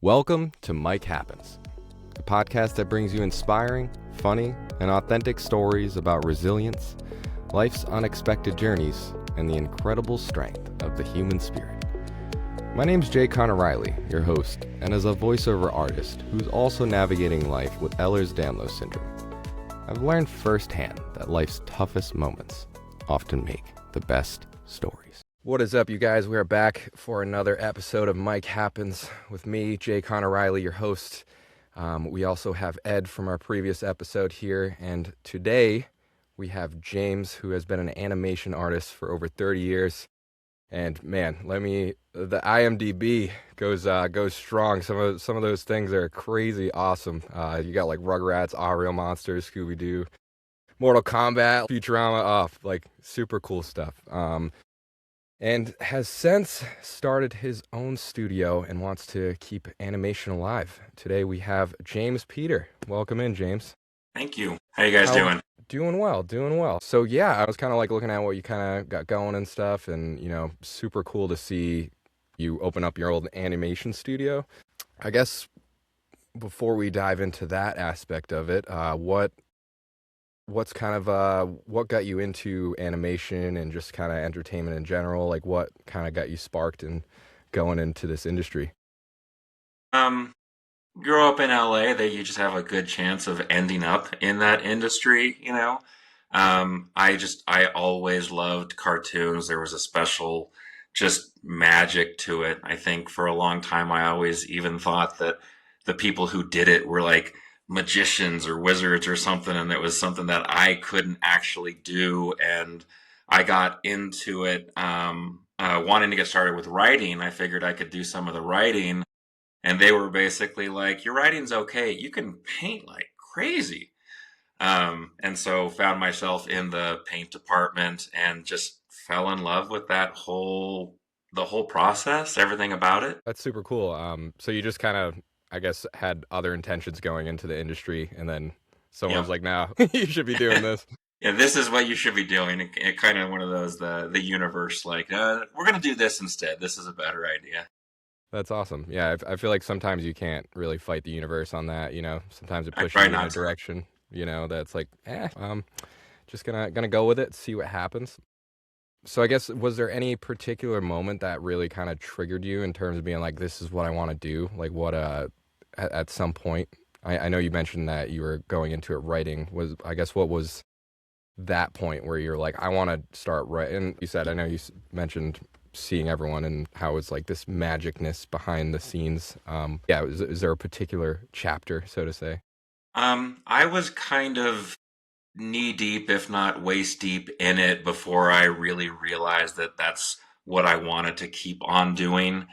Welcome to Mike Happens, a podcast that brings you inspiring, funny, and authentic stories about resilience, life's unexpected journeys, and the incredible strength of the human spirit. My name's Conor Reilly, your host, and as a voiceover artist who's also navigating life with Ehlers-Danlos syndrome, I've learned firsthand that life's toughest moments often make the best stories. What is up, you guys? We are back for another episode of Mike Happens with me, Conor Reilly, your host. We also have Ed from our previous episode here, and today we have James, who has been an animation artist for over 30 years. And man, the IMDb goes strong. Some of those things are crazy awesome. You got like Rugrats, Ah Real Monsters, Scooby-Doo, Mortal Kombat, Futurama, like super cool stuff. And has since started his own studio and wants to keep animation alive. Today we have James Peter. Welcome in, James. Thank you. How you guys doing? Doing well. So yeah, I was kind of like looking at what you kind of got going and stuff, and super cool to see you open up your old animation studio. I guess before we dive into that aspect of it, what's kind of what got you into animation and just kind of entertainment in general? Like what kind of got you sparked and going into this industry? Grow up in LA, that you just have a good chance of ending up in that industry, I always loved cartoons. There was a special just magic to it. I think for a long time I always even thought that the people who did it were like magicians or wizards or something, and it was something that I couldn't actually do. And I got into it wanting to get started with writing. I figured I could do some of the writing, and they were basically like, your writing's okay, you can paint like crazy. And so found myself in the paint department and just fell in love with the whole process, everything about it. That's super cool. So you just kind of, I guess, had other intentions going into the industry, and then someone's Yeah. like, "No, you should be doing this." Yeah, this is what you should be doing. It kind of one of those, the universe, like, we're going to do this instead. This is a better idea. That's awesome. Yeah, I feel like sometimes you can't really fight the universe on that. Sometimes it I pushes try you in a not to. direction. That's like, just gonna go with it, see what happens. So I guess, was there any particular moment that really kind of triggered you in terms of being like, this is what I want to do? Like what at some point, I know you mentioned that you were going into it writing. What was that point where you're like, I want to start writing? You said, I know you mentioned seeing everyone and how it's like this magicness behind the scenes. Is there a particular chapter, so to say? I was kind of knee deep, if not waist deep, in it before I really realized that that's what I wanted to keep on doing.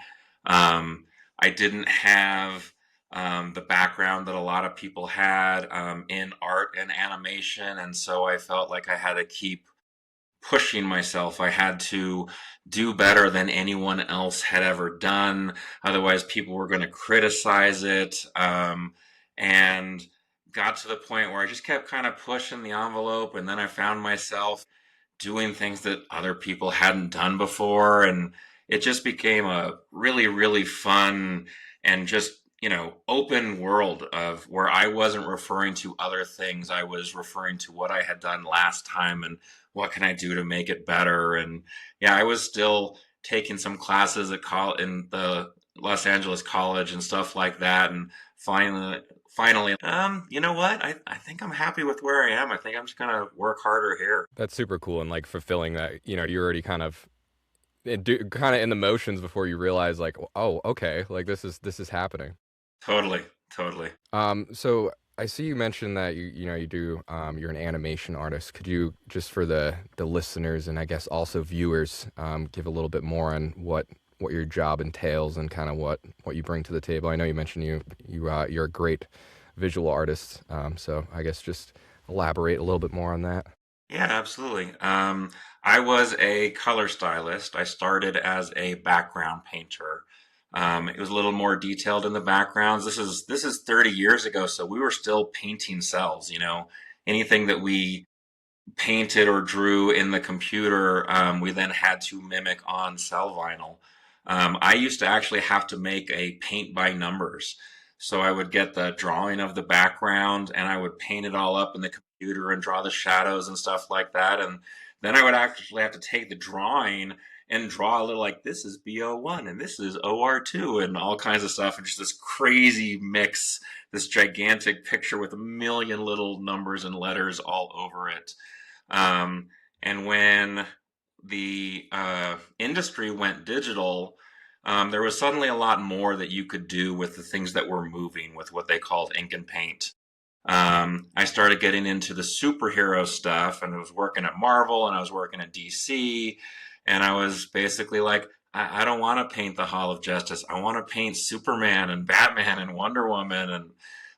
I didn't have the background that a lot of people had in art and animation, and so I felt like I had to keep pushing myself. I had to do better than anyone else had ever done. Otherwise, people were going to criticize it. And got to the point where I just kept kind of pushing the envelope. And then I found myself doing things that other people hadn't done before. And it just became a really, really fun and just, open world of where I wasn't referring to other things. I was referring to what I had done last time and what can I do to make it better. And yeah, I was still taking some classes at in the Los Angeles college and stuff like that. And finally, you know what? I think I'm happy with where I am. I think I'm just gonna work harder here. That's super cool and like fulfilling that, you're already kind of in the motions before you realize like, oh, okay, like this is happening. Totally, totally. So I see you mentioned that you do you're an animation artist. Could you, just for the listeners and I guess also viewers, give a little bit more on what your job entails and kind of what you bring to the table? I know you mentioned you're a great visual artist, so I guess just elaborate a little bit more on that. Yeah, absolutely. I was a color stylist. I started as a background painter. It was a little more detailed in the backgrounds. This is 30 years ago, so we were still painting cells. Anything that we painted or drew in the computer, we then had to mimic on cell vinyl. I used to actually have to make a paint by numbers. So I would get the drawing of the background and I would paint it all up in the computer and draw the shadows and stuff like that. And then I would actually have to take the drawing and draw a little like this is BO1 and this is OR2 and all kinds of stuff. And just this crazy mix, this gigantic picture with a million little numbers and letters all over it. Um, and when the industry went digital, there was suddenly a lot more that you could do with the things that were moving with what they called ink and paint. I started getting into the superhero stuff and I was working at Marvel and I was working at DC. And I was basically like, I don't want to paint the Hall of Justice. I want to paint Superman and Batman and Wonder Woman.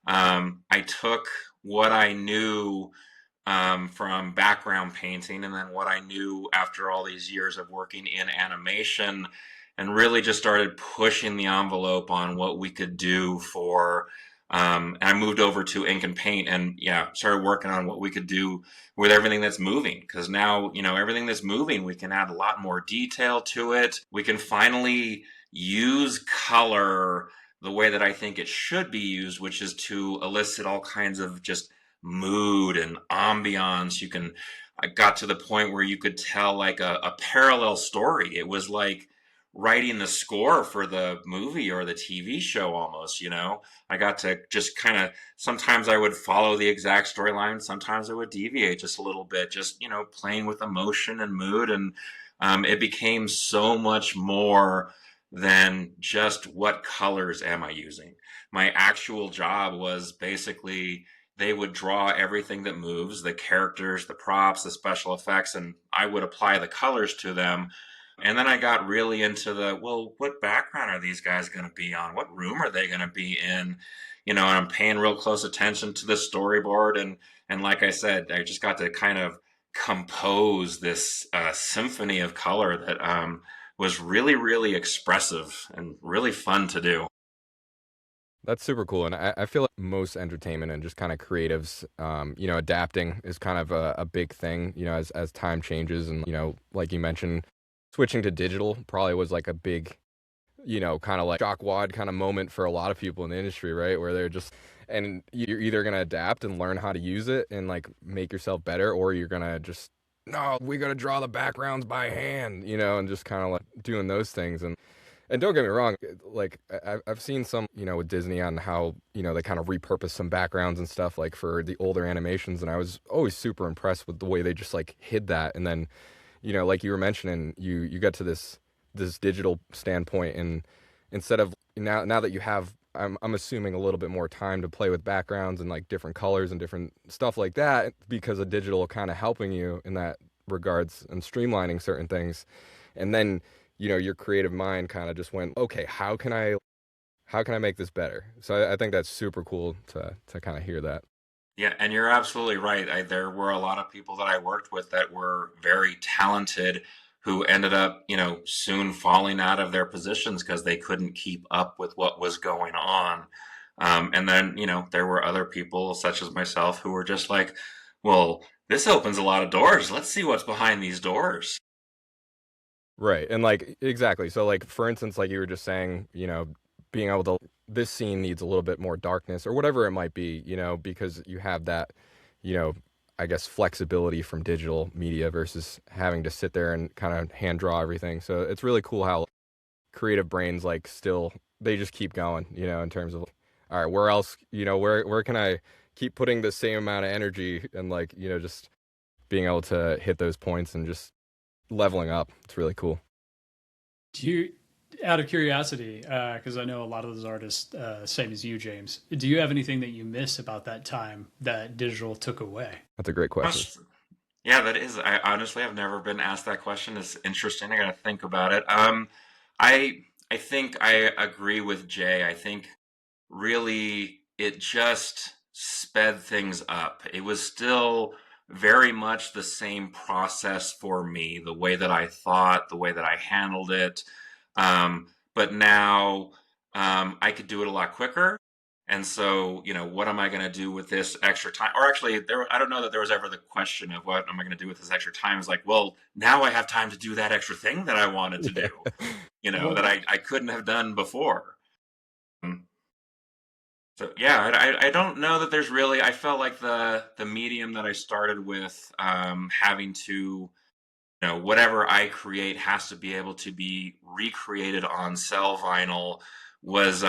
And I took what I knew from background painting and then what I knew after all these years of working in animation and really just started pushing the envelope on what we could do for and I moved over to ink and paint and yeah started working on what we could do with everything that's moving because now everything that's moving we can add a lot more detail to it. We can finally use color the way that I think it should be used, which is to elicit all kinds of just mood and ambiance. I got to the point where you could tell like a parallel story. It was like writing the score for the movie or the TV show almost. I got to just kind of, sometimes I would follow the exact storyline. Sometimes I would deviate just a little bit, just playing with emotion and mood. And it became so much more than just what colors am I using. My actual job was basically they would draw everything that moves, the characters, the props, the special effects, and I would apply the colors to them. And then I got really into well, what background are these guys going to be on? What room are they going to be in? And I'm paying real close attention to the storyboard. And like I said, I just got to kind of compose this symphony of color that was really, really expressive and really fun to do. That's super cool. And I feel like most entertainment and just kind of creatives, adapting is kind of a big thing, as time changes. And, like you mentioned, switching to digital probably was like a big, kind of like shockwad kind of moment for a lot of people in the industry, right? Where they're just, and you're either going to adapt and learn how to use it and like make yourself better, or you're going to just, no, we got to draw the backgrounds by hand, and just kind of like doing those things. And don't get me wrong, like I've seen some, with Disney on how, they kind of repurpose some backgrounds and stuff like for the older animations. And I was always super impressed with the way they just like hid that. And then, like you were mentioning, you got to this digital standpoint, and instead of now that you have, I'm assuming a little bit more time to play with backgrounds and like different colors and different stuff like that, because of digital kind of helping you in that regards and streamlining certain things. And then your creative mind kind of just went, okay, how can I make this better? So I think that's super cool to kind of hear that. Yeah, and you're absolutely right. There were a lot of people that I worked with that were very talented who ended up, soon falling out of their positions because they couldn't keep up with what was going on. And then, there were other people such as myself who were just like, well, this opens a lot of doors. Let's see what's behind these doors. Right. And like exactly. So like for instance, like you were just saying, being able to, this scene needs a little bit more darkness or whatever it might be, because you have that, you know, I guess flexibility from digital media versus having to sit there and kind of hand draw everything. So it's really cool how creative brains like still they just keep going, in terms of all right, where else, where can I keep putting the same amount of energy and like, just being able to hit those points and just leveling up. It's really cool. Do you, out of curiosity, because I know a lot of those artists, same as you, James, do you have anything that you miss about that time that digital took away? That's a great question. Yeah, that is. I honestly have never been asked that question. It's interesting. I got to think about it. I think I agree with Jay. I think really it just sped things up. It was still very much the same process for me, the way that I thought, the way that I handled it. But now I could do it a lot quicker And so, what am I going to do with this extra time? Or actually, I don't know that there was ever the question of what am I going to do with this extra time. It's like, well, now I have time to do that extra thing that I wanted to do, Yeah. that Well, I couldn't have done before. Um, So yeah, I don't know that there's really. I felt like the medium that I started with, having to, whatever I create has to be able to be recreated on cell vinyl was,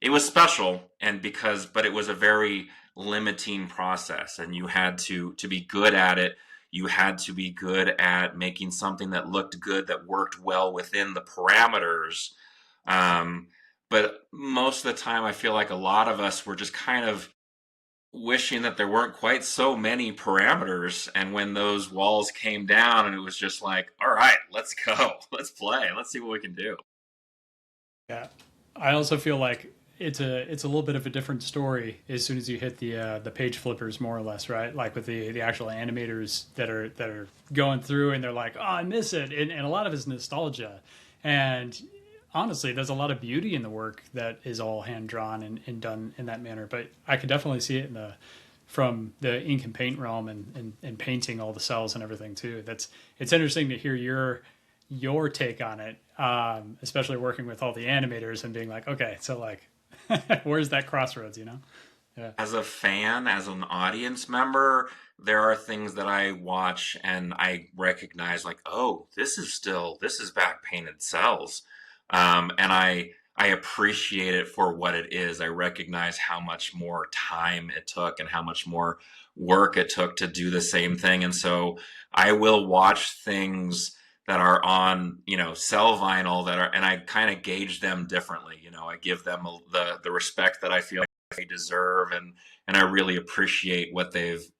it was special, and but it was a very limiting process, and you had to be good at it. You had to be good at making something that looked good, that worked well within the parameters. um, but most of the time I feel like a lot of us were just kind of wishing that there weren't quite so many parameters. And when those walls came down, and it was just like, all right, let's go, let's play, let's see what we can do. yeah. I also feel like it's a little bit of a different story as soon as you hit the page flippers, more or less, right? Like with the actual animators that are going through, and they're like, oh, I miss it, and a lot of it's nostalgia. And honestly, there's a lot of beauty in the work that is all hand drawn and done in that manner. But I could definitely see it in the from the ink and paint realm, and painting all the cells and everything too. It's interesting to hear your take on it, especially working with all the animators and being like, okay, so like, where's that crossroads, you know? Yeah. As a fan, as an audience member, there are things that I watch and I recognize, like, oh, this is back painted cells. And I appreciate it for what it is. I recognize how much more time it took and how much more work it took to do the same thing. And so I will watch things that are on, cell vinyl, and I kind of gauge them differently. I give them the respect that I feel they deserve, and I really appreciate what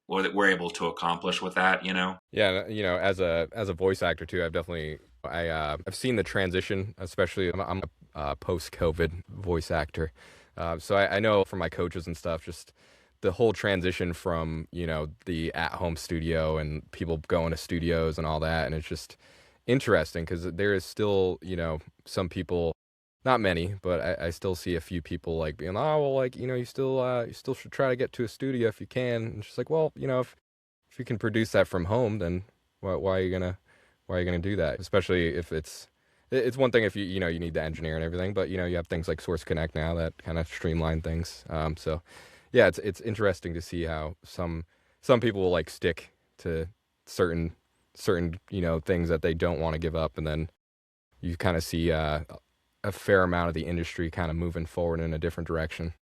we're able to accomplish with that. Yeah, as a voice actor too, I've seen the transition, especially I'm a post-COVID voice actor, so I know from my coaches and stuff, just the whole transition from the at-home studio and people going to studios and all that, and it's just interesting because there is still some people, not many, but I still see a few people like being, oh well, like you still should try to get to a studio if you can. And it's just like, well, if you can produce that from home, then why are you gonna do that? Especially if it's one thing if you need the engineer and everything, but you have things like Source Connect now that kind of streamline things. So yeah, it's interesting to see how some people will like stick to certain things that they don't want to give up, and then you kind of see a fair amount of the industry kind of moving forward in a different direction.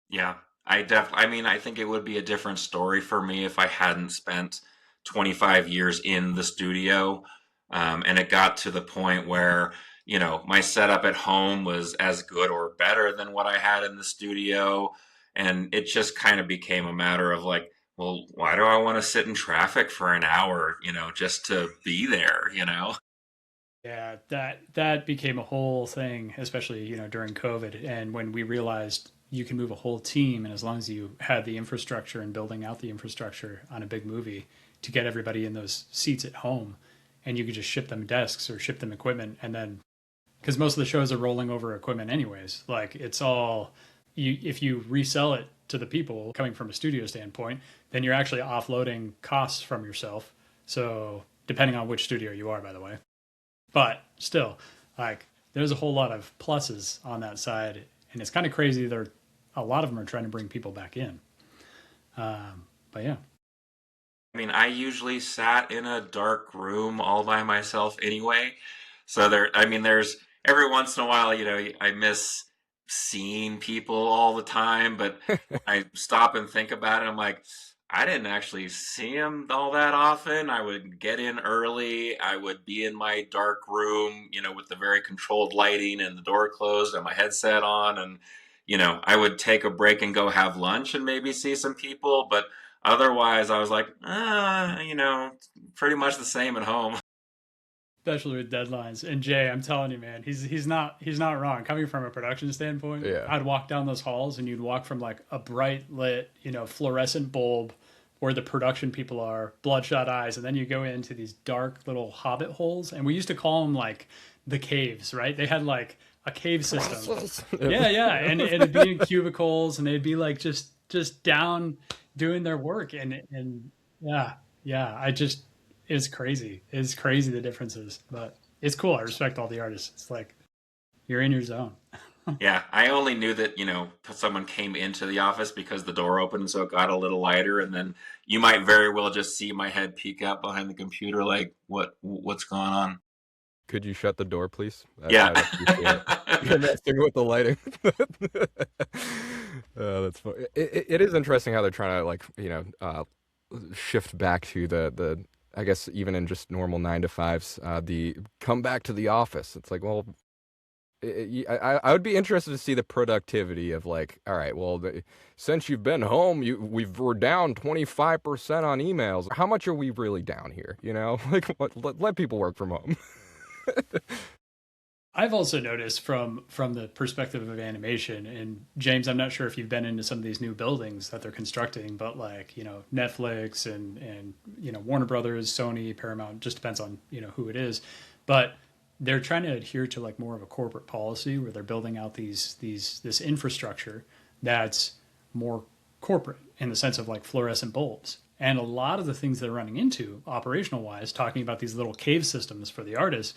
Yeah, I mean, I think it would be a different story for me if I hadn't spent 25 years in the studio. And it got to the point where, my setup at home was as good or better than what I had in the studio. And it just kind of became a matter of like, well, why do I want to sit in traffic for an hour, just to be there? Yeah, that became a whole thing, especially during COVID, and when we realized you can move a whole team, and as long as you had the infrastructure and building out the infrastructure on a big movie to get everybody in those seats at home, and you could just ship them desks or ship them equipment, and then because most of the shows are rolling over equipment anyways, like it's all if you resell it to the people coming from a studio standpoint, then you're actually offloading costs from yourself. So depending on which studio you are, by the way. But still, like there's a whole lot of pluses on that side, and it's kind of crazy. A lot of them are trying to bring people back in. But yeah, I mean, I usually sat in a dark room all by myself anyway. So I mean, there's every once in a while, I miss seeing people all the time, but I stop and think about it. I'm like, I didn't actually see them all that often. I would get in early. I would be in my dark room, with the very controlled lighting and the door closed and my headset on. And, I would take a break and go have lunch and maybe see some people. But otherwise, I was like, pretty much the same at home. especially with deadlines. And Jay, I'm telling you, man, he's not wrong. Coming from a production standpoint, Yeah. I'd walk down those halls, and you'd walk from like a bright lit, fluorescent bulb where the production people are, bloodshot eyes, and then you go into these dark little hobbit holes, and we used to call them like the caves, right? They had like a cave system. Yep. Yeah, and it'd be in cubicles, and they'd be like just down doing their work, and yeah, yeah. It's crazy. It's crazy the differences, but it's cool. I respect all the artists. It's like you're in your zone. Yeah, I only knew that, someone came into the office because the door opened, so it got a little lighter, and then you might very well just see my head peek out behind the computer, like, what's going on? Could you shut the door, please? Yeah. I'd appreciate it. You're messing with the lighting. That's fun. It is interesting how they're trying to like shift back to the I guess even in just normal 9 to 5s, the come back to the office. It's like, well, I would be interested to see the productivity of like, all right, well, since you've been home, we're down 25% on emails. How much are we really down here? Like let people work from home. I've also noticed from the perspective of animation, and James, I'm not sure if you've been into some of these new buildings that they're constructing, but like, Netflix and Warner Brothers, Sony, Paramount, just depends on, who it is. But they're trying to adhere to like more of a corporate policy where they're building out this infrastructure that's more corporate in the sense of like fluorescent bulbs. And a lot of the things they're running into operational wise, talking about these little cave systems for the artists,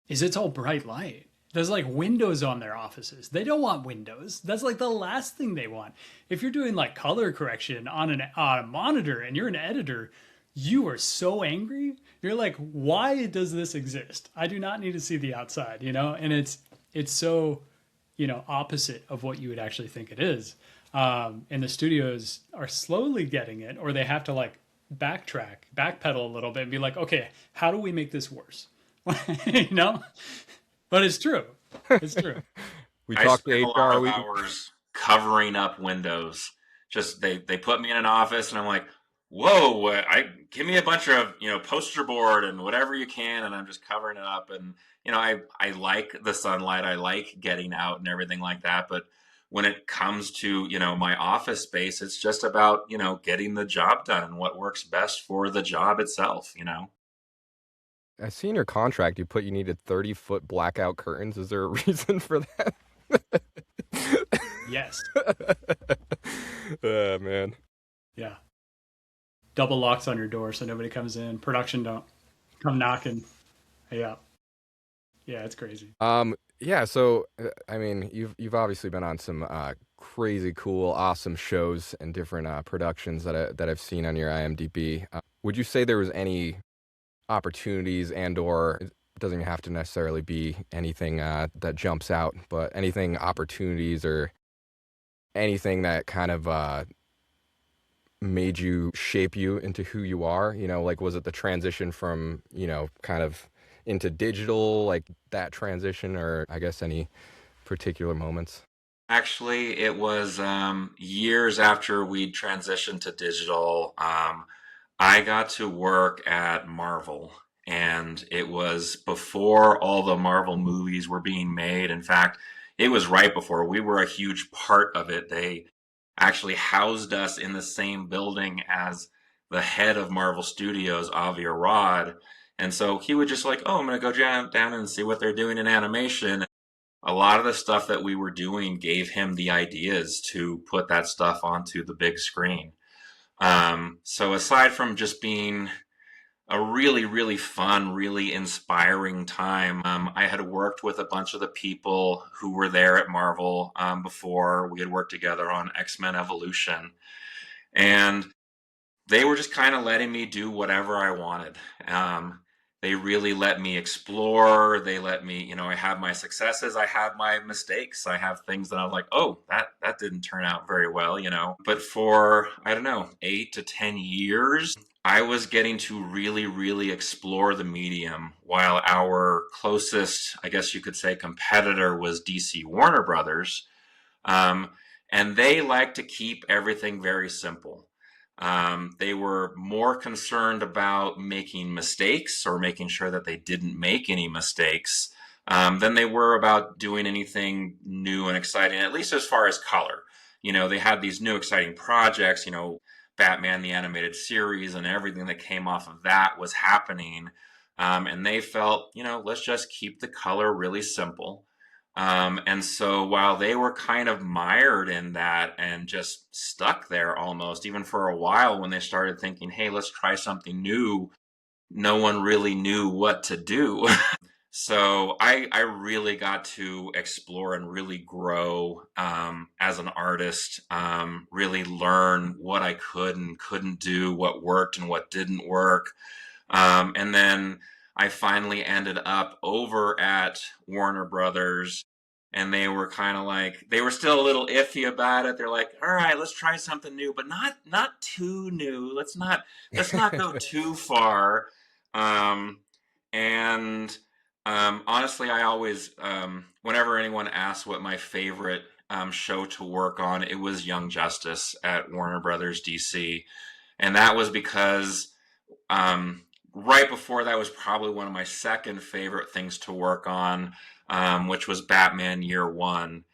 is it's all bright light. There's like windows on their offices. They don't want windows. That's like the last thing they want. If you're doing like color correction on a monitor and you're an editor, you are so angry. You're like, why does this exist? I do not need to see the outside, And it's so, opposite of what you would actually think it is. And the studios are slowly getting it, or they have to like backpedal a little bit and be like, okay, how do we make this worse? you know but it's true. It's true. We I talked to spent a lot HR. of hours covering up windows. Just they put me in an office, and I'm like, whoa! I give me a bunch of poster board and whatever you can, and I'm just covering it up. And I like the sunlight. I like getting out and everything like that. But when it comes to my office space, it's just about getting the job done and what works best for the job itself. I see in your contract you needed 30-foot blackout curtains. Is there a reason for that? Yes. Oh, man. Yeah. Double locks on your door so nobody comes in. Production don't come knocking. Yeah. Yeah, it's crazy. Yeah, so I mean, you've obviously been on some crazy cool, awesome shows and different productions that I've seen on your IMDb. Would you say there was any opportunities or it doesn't even have to necessarily be anything that jumps out, but anything opportunities or anything that kind of made you shape you into who you are? Like was it the transition from, kind of into digital, like that transition, or I guess any particular moments? Actually, it was years after we transitioned to digital. I got to work at Marvel, and it was before all the Marvel movies were being made. In fact, it was right before. We were a huge part of it. They actually housed us in the same building as the head of Marvel Studios, Avi Arad. And so he would just like, oh, I'm going to go down and see what they're doing in animation. A lot of the stuff that we were doing gave him the ideas to put that stuff onto the big screen. So aside from just being a really, really fun, really inspiring time, I had worked with a bunch of the people who were there at Marvel before. We had worked together on X-Men Evolution, and they were just kind of letting me do whatever I wanted. They really let me explore. They let me, I have my successes, I have my mistakes, I have things that I'm like, oh, that didn't turn out very well. But for, I don't know, 8 to 10 years, I was getting to really, really explore the medium while our closest, I guess you could say, competitor was DC Warner Brothers. Um, and they like to keep everything very simple. They were more concerned about making mistakes or making sure that they didn't make any mistakes than they were about doing anything new and exciting, at least as far as color. They had these new exciting projects, Batman, the animated series, and everything that came off of that was happening. And they felt, let's just keep the color really simple. And so while they were kind of mired in that and just stuck there almost, even for a while when they started thinking, hey, let's try something new, no one really knew what to do. So I really got to explore and really grow as an artist, really learn what I could and couldn't do, what worked and what didn't work. And then I finally ended up over at Warner Brothers, and they were kind of like, they were still a little iffy about it. They're like, all right, let's try something new, but not too new. Let's not go too far. Um, and Honestly, I always, whenever anyone asks what my favorite show to work on, it was Young Justice at Warner Brothers DC, and that was because um, right before that was probably one of my second favorite things to work on, which was Batman Year One.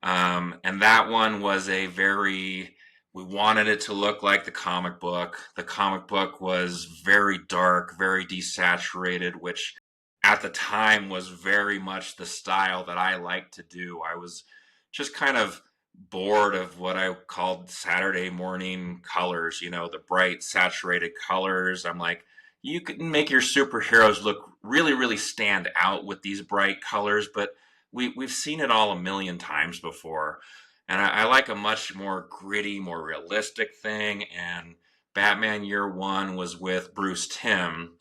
And that one was we wanted it to look like the comic book. The comic book was very dark, very desaturated, which at the time was very much the style that I liked to do. I was just kind of bored of what I called Saturday morning colors, the bright, saturated colors. I'm like, you can make your superheroes look really, really stand out with these bright colors, but we've seen it all a million times before. And I like a much more gritty, more realistic thing. And Batman Year One was with Bruce Timm.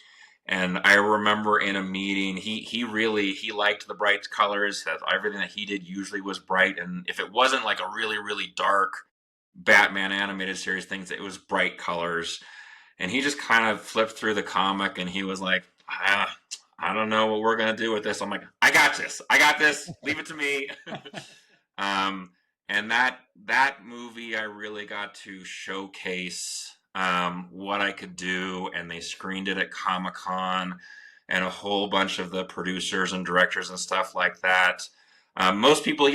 And I remember in a meeting, he liked the bright colors. That everything that he did usually was bright, and if it wasn't like a really really dark Batman animated series things, it was bright colors. And he just kind of flipped through the comic, and he was like, I don't know what we're gonna do with this. I'm like, I got this. Leave it to me. um, and that movie, I really got to showcase what I could do, and they screened it at Comic-Con, and a whole bunch of the producers and directors and stuff like that. Most people,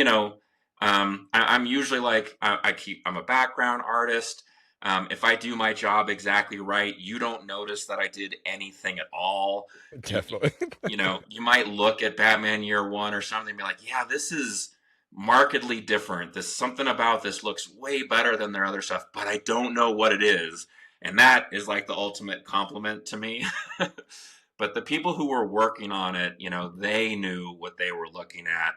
I'm usually like, I'm a background artist. If I do my job exactly right, you don't notice that I did anything at all. Definitely. You might look at Batman Year One or something and be like, yeah, this is markedly different. This something about this looks way better than their other stuff, but I don't know what it is. And that is like the ultimate compliment to me. But the people who were working on it, they knew what they were looking at.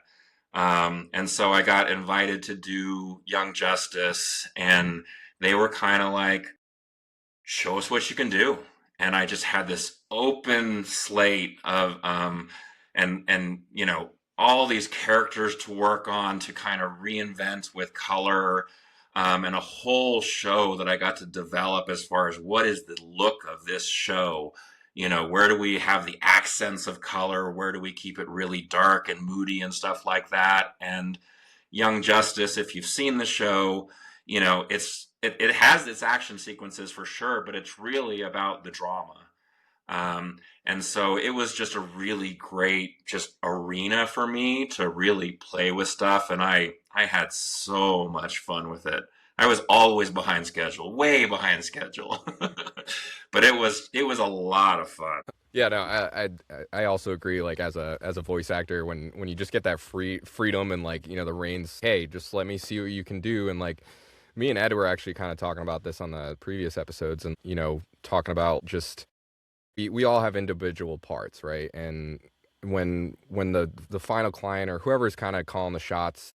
And so I got invited to do Young Justice, and they were kind of like, show us what you can do. And I just had this open slate of all these characters to work on, to kind of reinvent with color, and a whole show that I got to develop as far as what is the look of this show. Where do we have the accents of color? Where do we keep it really dark and moody and stuff like that? And Young Justice, if you've seen the show, it has its action sequences for sure, but it's really about the drama. And so it was just a really great just arena for me to really play with stuff, and I had so much fun with it. I was always behind schedule, way behind schedule, but it was a lot of fun. Yeah, no, I also agree. Like as a voice actor, when you just get that freedom and like the reins, hey, just let me see what you can do. And like me and Ed were actually kind of talking about this on the previous episodes, and talking about just we all have individual parts, right? And when the final client or whoever's kind of calling the shots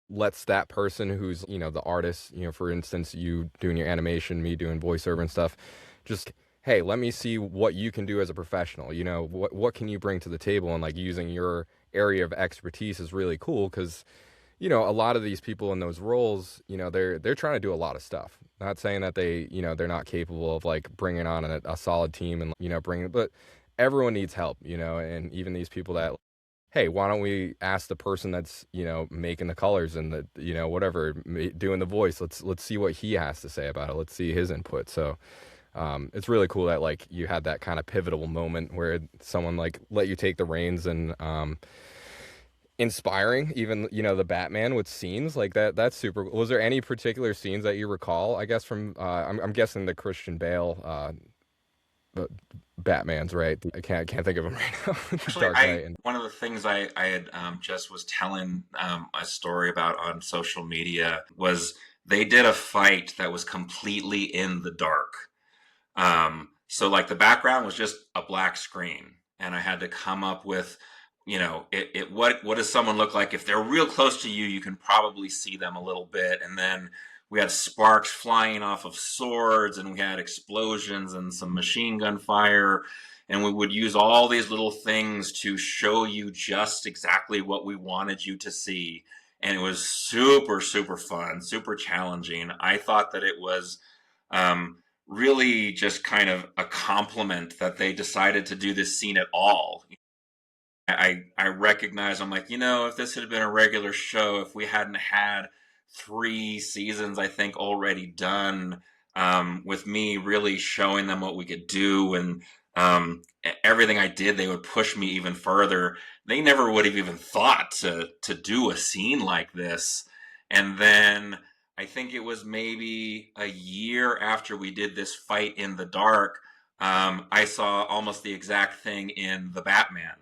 lets that person who's the artist, for instance, you doing your animation, me doing voiceover and stuff, just hey, let me see what you can do as a professional. What can you bring to the table, and like using your area of expertise is really cool because a lot of these people in those roles, they're trying to do a lot of stuff. Not saying that they're not capable of like bringing on a solid team and bringing, but everyone needs help, and even these people that, hey, why don't we ask the person that's making the colors and the whatever doing the voice, let's see what he has to say about it. Let's see his input. So it's really cool that like you had that kind of pivotal moment where someone like let you take the reins, and inspiring even the Batman with scenes like that's super. Was there any particular scenes that you recall, I guess, from I'm guessing the Christian Bale Batman's, right? I can't think of him right now. Actually, Dark Knight and one of the things I had just was telling a story about on social media was they did a fight that was completely in the dark. So like the background was just a black screen, and I had to come up with, what does someone look like if they're real close to you? You can probably see them a little bit, and then we had sparks flying off of swords, and we had explosions and some machine gun fire, and we would use all these little things to show you just exactly what we wanted you to see. And it was super, super fun, super challenging. I thought that it was really just kind of a compliment that they decided to do this scene at all. I recognize, I'm like, if this had been a regular show, if we hadn't had 3 seasons, I think, already done, with me really showing them what we could do, and everything I did, they would push me even further. They never would have even thought to do a scene like this. And then I think it was maybe a year after we did this fight in the dark, I saw almost the exact thing in The Batman,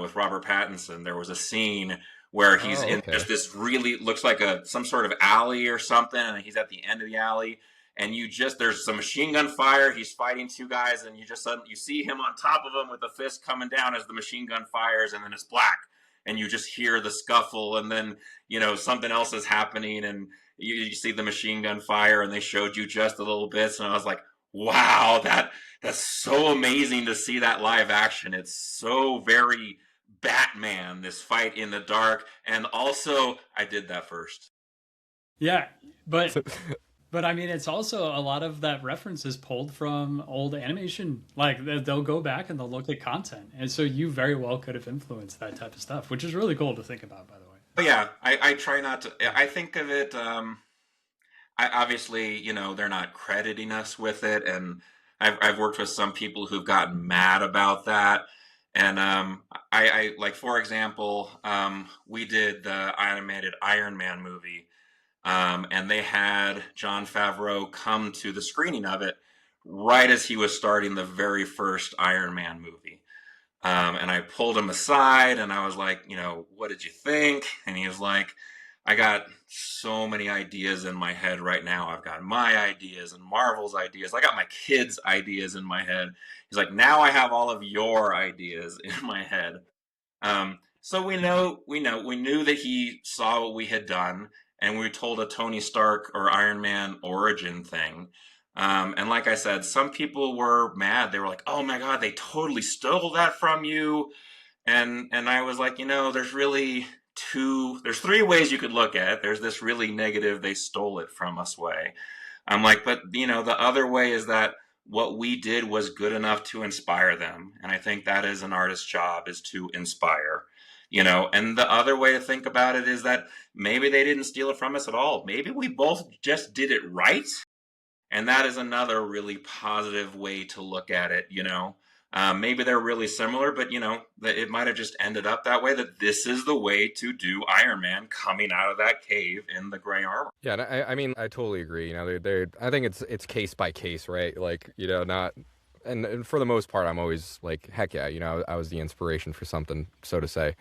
with Robert Pattinson. There was a scene where he's oh, in okay. just this really looks like some sort of alley or something, and he's at the end of the alley, and there's some machine gun fire. He's fighting 2 guys, and you see him on top of him with the fist coming down as the machine gun fires, and then it's black, and you just hear the scuffle, and then something else is happening, and you see the machine gun fire, and they showed you just a little bit, and I was like, wow, that's so amazing to see that live action. It's so very Batman, this fight in the dark, and also I did that first. Yeah, but So, but I mean, it's also a lot of that reference is pulled from old animation. Like they'll go back and they'll look at content, and so you very well could have influenced that type of stuff, which is really cool to think about, by the way. But yeah, I try not to. I think of it. I obviously, they're not crediting us with it, and I've worked with some people who've gotten mad about that. And I like, for example, we did the animated Iron Man movie, and they had Jon Favreau come to the screening of it right as he was starting the very first Iron Man movie. And I pulled him aside and I was like, what did you think? And he was like, I got so many ideas in my head right now. I've got my ideas and Marvel's ideas. I got my kids' ideas in my head. He's like, now I have all of your ideas in my head. So we knew that he saw what we had done, and we told a Tony Stark or Iron Man origin thing. And like I said, some people were mad. They were like, "Oh my God, they totally stole that from you." And I was like, there's 3 ways you could look at it. There's this really negative, they stole it from us way. I'm like, but the other way is that what we did was good enough to inspire them. And I think that is an artist's job, is to inspire. And the other way to think about it is that maybe they didn't steal it from us at all. Maybe we both just did it right. And that is another really positive way to look at it. Maybe they're really similar, but that it might have just ended up that way, that this is the way to do Iron Man coming out of that cave in the gray armor. yeah, and I mean, I totally agree. They're I think it's case by case, right? Like, not, and for the most part, I'm always like, heck yeah, I was the inspiration for something, so to say.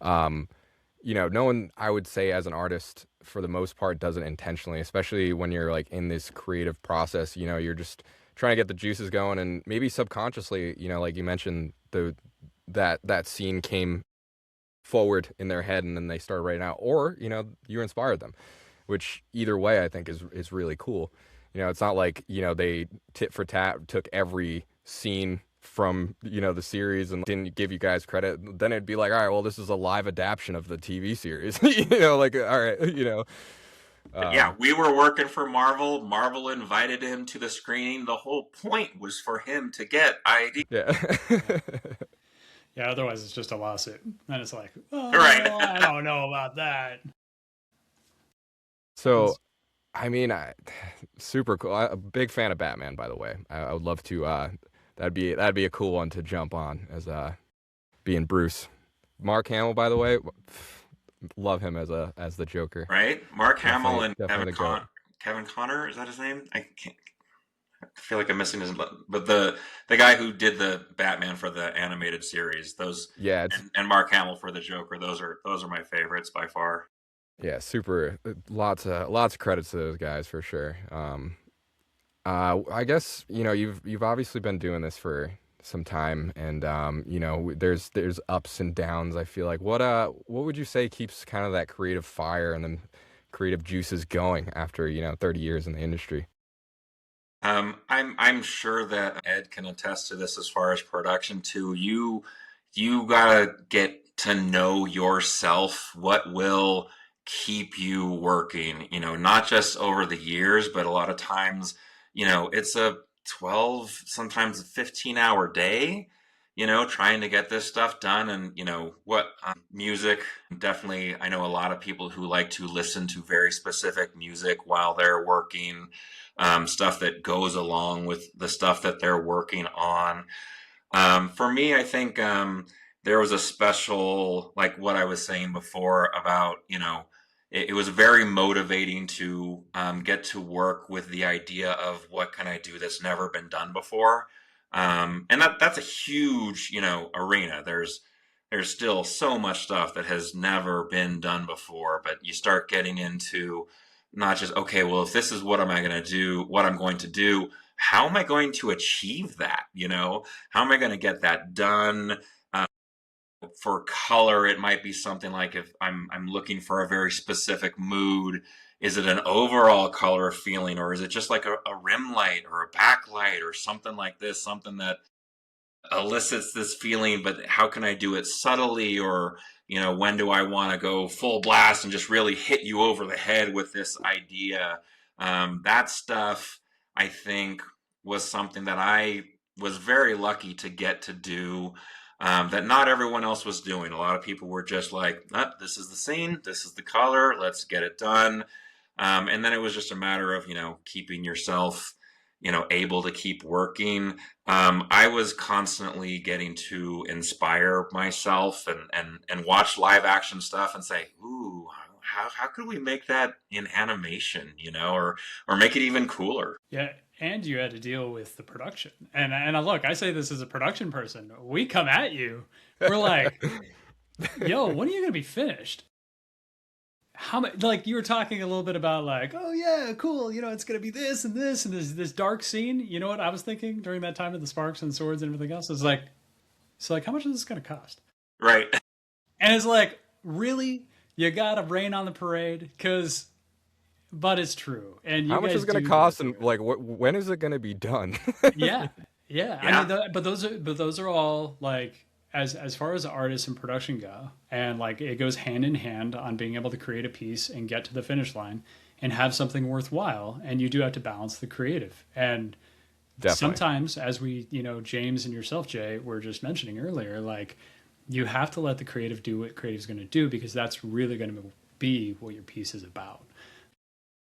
No one, I would say, as an artist, for the most part, does it intentionally, especially when you're like in this creative process. You're just trying to get the juices going, and maybe subconsciously, like you mentioned, that scene came forward in their head, and then they started writing out, or you inspired them, which either way I think is really cool. It's not like they tit for tat took every scene from the series and didn't give you guys credit. Then it'd be like, all right, well, this is a live adaptation of the TV series. Like, all right, Yeah, we were working for Marvel. Marvel invited him to the screening. The whole point was for him to get ID. yeah. Yeah, otherwise it's just a lawsuit. And it's like, oh, Right. I don't know about that. So, I mean, super cool. I'm a big fan of Batman, by the way. I would love to. That'd be a cool one to jump on, as being Bruce. Mark Hamill, by the way, love him as the Joker. Right? Mark Hamill and Definitely Kevin Conor, is that his name? feel like I'm missing his, but the guy who did the Batman for the animated series, those, Yeah, it's and Mark Hamill for the Joker, those are my favorites by far. yeah, super lots of credits to those guys for sure. I guess you've obviously been doing this for some time, and there's ups and downs. I feel like what would you say keeps kind of that creative fire and then creative juices going after 30 years in the industry? I'm sure that Ed can attest to this as far as production too. You gotta get to know yourself. What will keep you working? Not just over the years, but a lot of times, it's a 12, sometimes a 15-hour day. Trying to get this stuff done, and what music. Definitely, I know a lot of people who like to listen to very specific music while they're working, stuff that goes along with the stuff that they're working on. For me, I think there was a special, like what I was saying before about, it was very motivating to get to work with the idea of what can I do that's never been done before. And that's a huge, arena. There's still so much stuff that has never been done before, but you start getting into not just, okay, well, if this is what am I going to do, what I'm going to do, how am I going to achieve that? How am I going to get that done? For color, it might be something like, if I'm looking for a very specific mood, is it an overall color feeling, or is it just like a rim light or a backlight or something like this, something that elicits this feeling, but how can I do it subtly? Or when do I want to go full blast and just really hit you over the head with this idea? That stuff, I think, was something that I was very lucky to get to do, that not everyone else was doing. A lot of people were just like, this is the scene, this is the color, let's get it done. And then it was just a matter of keeping yourself able to keep working. I was constantly getting to inspire myself, and watch live action stuff and say, ooh, how could we make that in animation, or make it even cooler? Yeah, and you had to deal with the production. And look, I say this as a production person. We come at you. We're like, "Yo, when are you gonna be finished?" How much? Like you were talking a little bit about like, "Oh yeah, cool. It's gonna be this and this and this dark scene." You know what I was thinking during that time of the sparks and swords and everything else? It's like, how much is this gonna cost? Right. And it's like, really, you gotta rain on the parade, but it's true, and you How much is guys it going do to go cost, and through it. like when is it going to be done? Yeah, yeah. I mean, Yeah. but those are all like as far as artists and production go, and like it goes hand in hand on being able to create a piece and get to the finish line and have something worthwhile. And you do have to balance the creative. And Definitely. sometimes, as we, James and yourself, Jay, were just mentioning earlier, like you have to let the creative do what creative's going to do, because that's really going to be what your piece is about.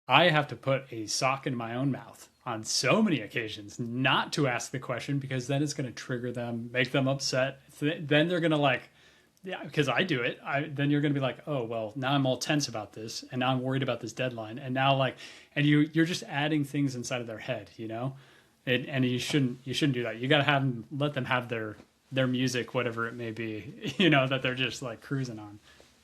I have to put a sock in my own mouth on so many occasions not to ask the question, because then it's going to trigger them, make them upset. Then they're going to like, yeah, because I do it. Then you're going to be like, oh, well, now I'm all tense about this, and now I'm worried about this deadline. And now like, and you're just adding things inside of their head. And you shouldn't do that. You got to let them have their music, whatever it may be, that they're just like cruising on.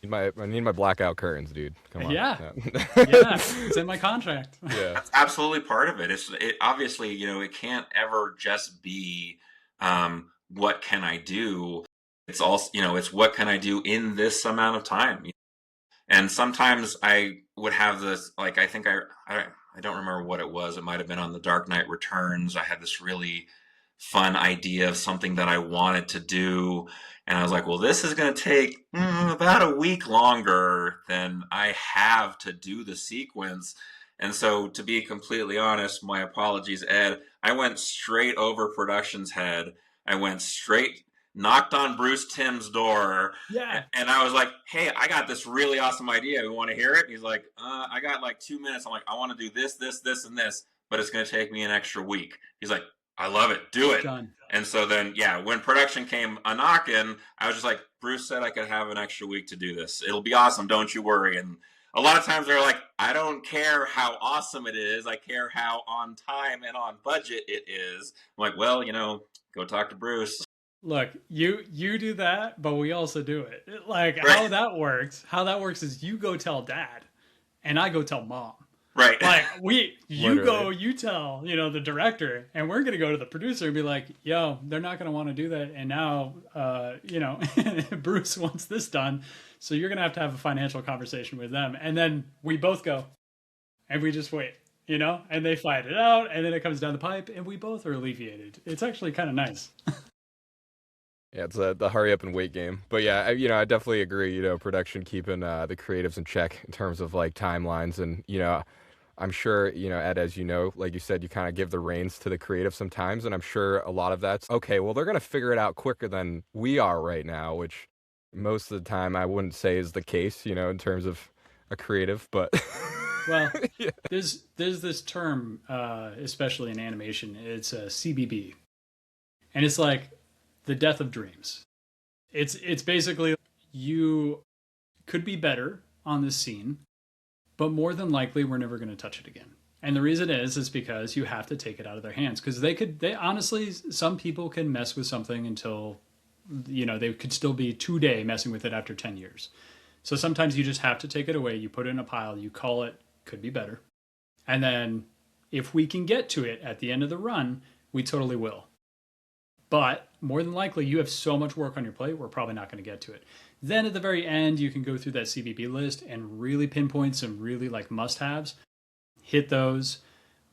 I need my blackout curtains, dude. Come on. Yeah. Yeah. Yeah. It's in my contract. Yeah. That's absolutely part of it. It obviously, it can't ever just be, what can I do? It's also, it's what can I do in this amount of time. And sometimes I would have this, like, I think I don't remember what it was. It might have been on The Dark Knight Returns. I had this really fun idea of something that I wanted to do. And I was like, well, this is going to take about a week longer than I have to do the sequence. And so, to be completely honest, my apologies, Ed, I went straight over production's head. I went straight, knocked on Bruce Timm's door, Yeah. and I was like, hey, I got this really awesome idea. You want to hear it? He's like, I got like 2 minutes. I'm like, I want to do this, this, this, and this, but it's going to take me an extra week. He's like, I love it. Do it. Done. And so then, yeah, when production came a knocking, I was just like, Bruce said I could have an extra week to do this. It'll be awesome. Don't you worry. And a lot of times they're like, I don't care how awesome it is. I care how on time and on budget it is. I'm like, well, go talk to Bruce. Look, you do that, but we also do it. Like Right. how that works is you go tell dad and I go tell mom. Right. Like you go, Literally. you tell, the director, and we're gonna go to the producer and be like, yo, they're not gonna want to do that. And now Bruce wants this done. So you're gonna have a financial conversation with them. And then we both go and we just wait, and they fight it out, and then it comes down the pipe and we both are alleviated. It's actually kind of nice. Yeah, it's the hurry up and wait game. But yeah, I definitely agree. Production keeping the creatives in check in terms of like timelines, and I'm sure Ed, as you know, like you said, you kind of give the reins to the creative sometimes, and I'm sure a lot of that's okay. Well, they're gonna figure it out quicker than we are right now, which most of the time I wouldn't say is the case. In terms of a creative, but Well, yeah. there's this term, especially in animation, it's a CBB, and it's like the death of dreams. It's basically you could be better on this scene, but more than likely we're never going to touch it again. And the reason is because you have to take it out of their hands, because they honestly, some people can mess with something until they could still be today messing with it after 10 years. So sometimes you just have to take it away, you put it in a pile, you call it could be better. And then if we can get to it at the end of the run, we totally will. But more than likely, you have so much work on your plate, we're probably not going to get to it. Then at the very end, you can go through that CBB list and really pinpoint some really like must-haves, hit those.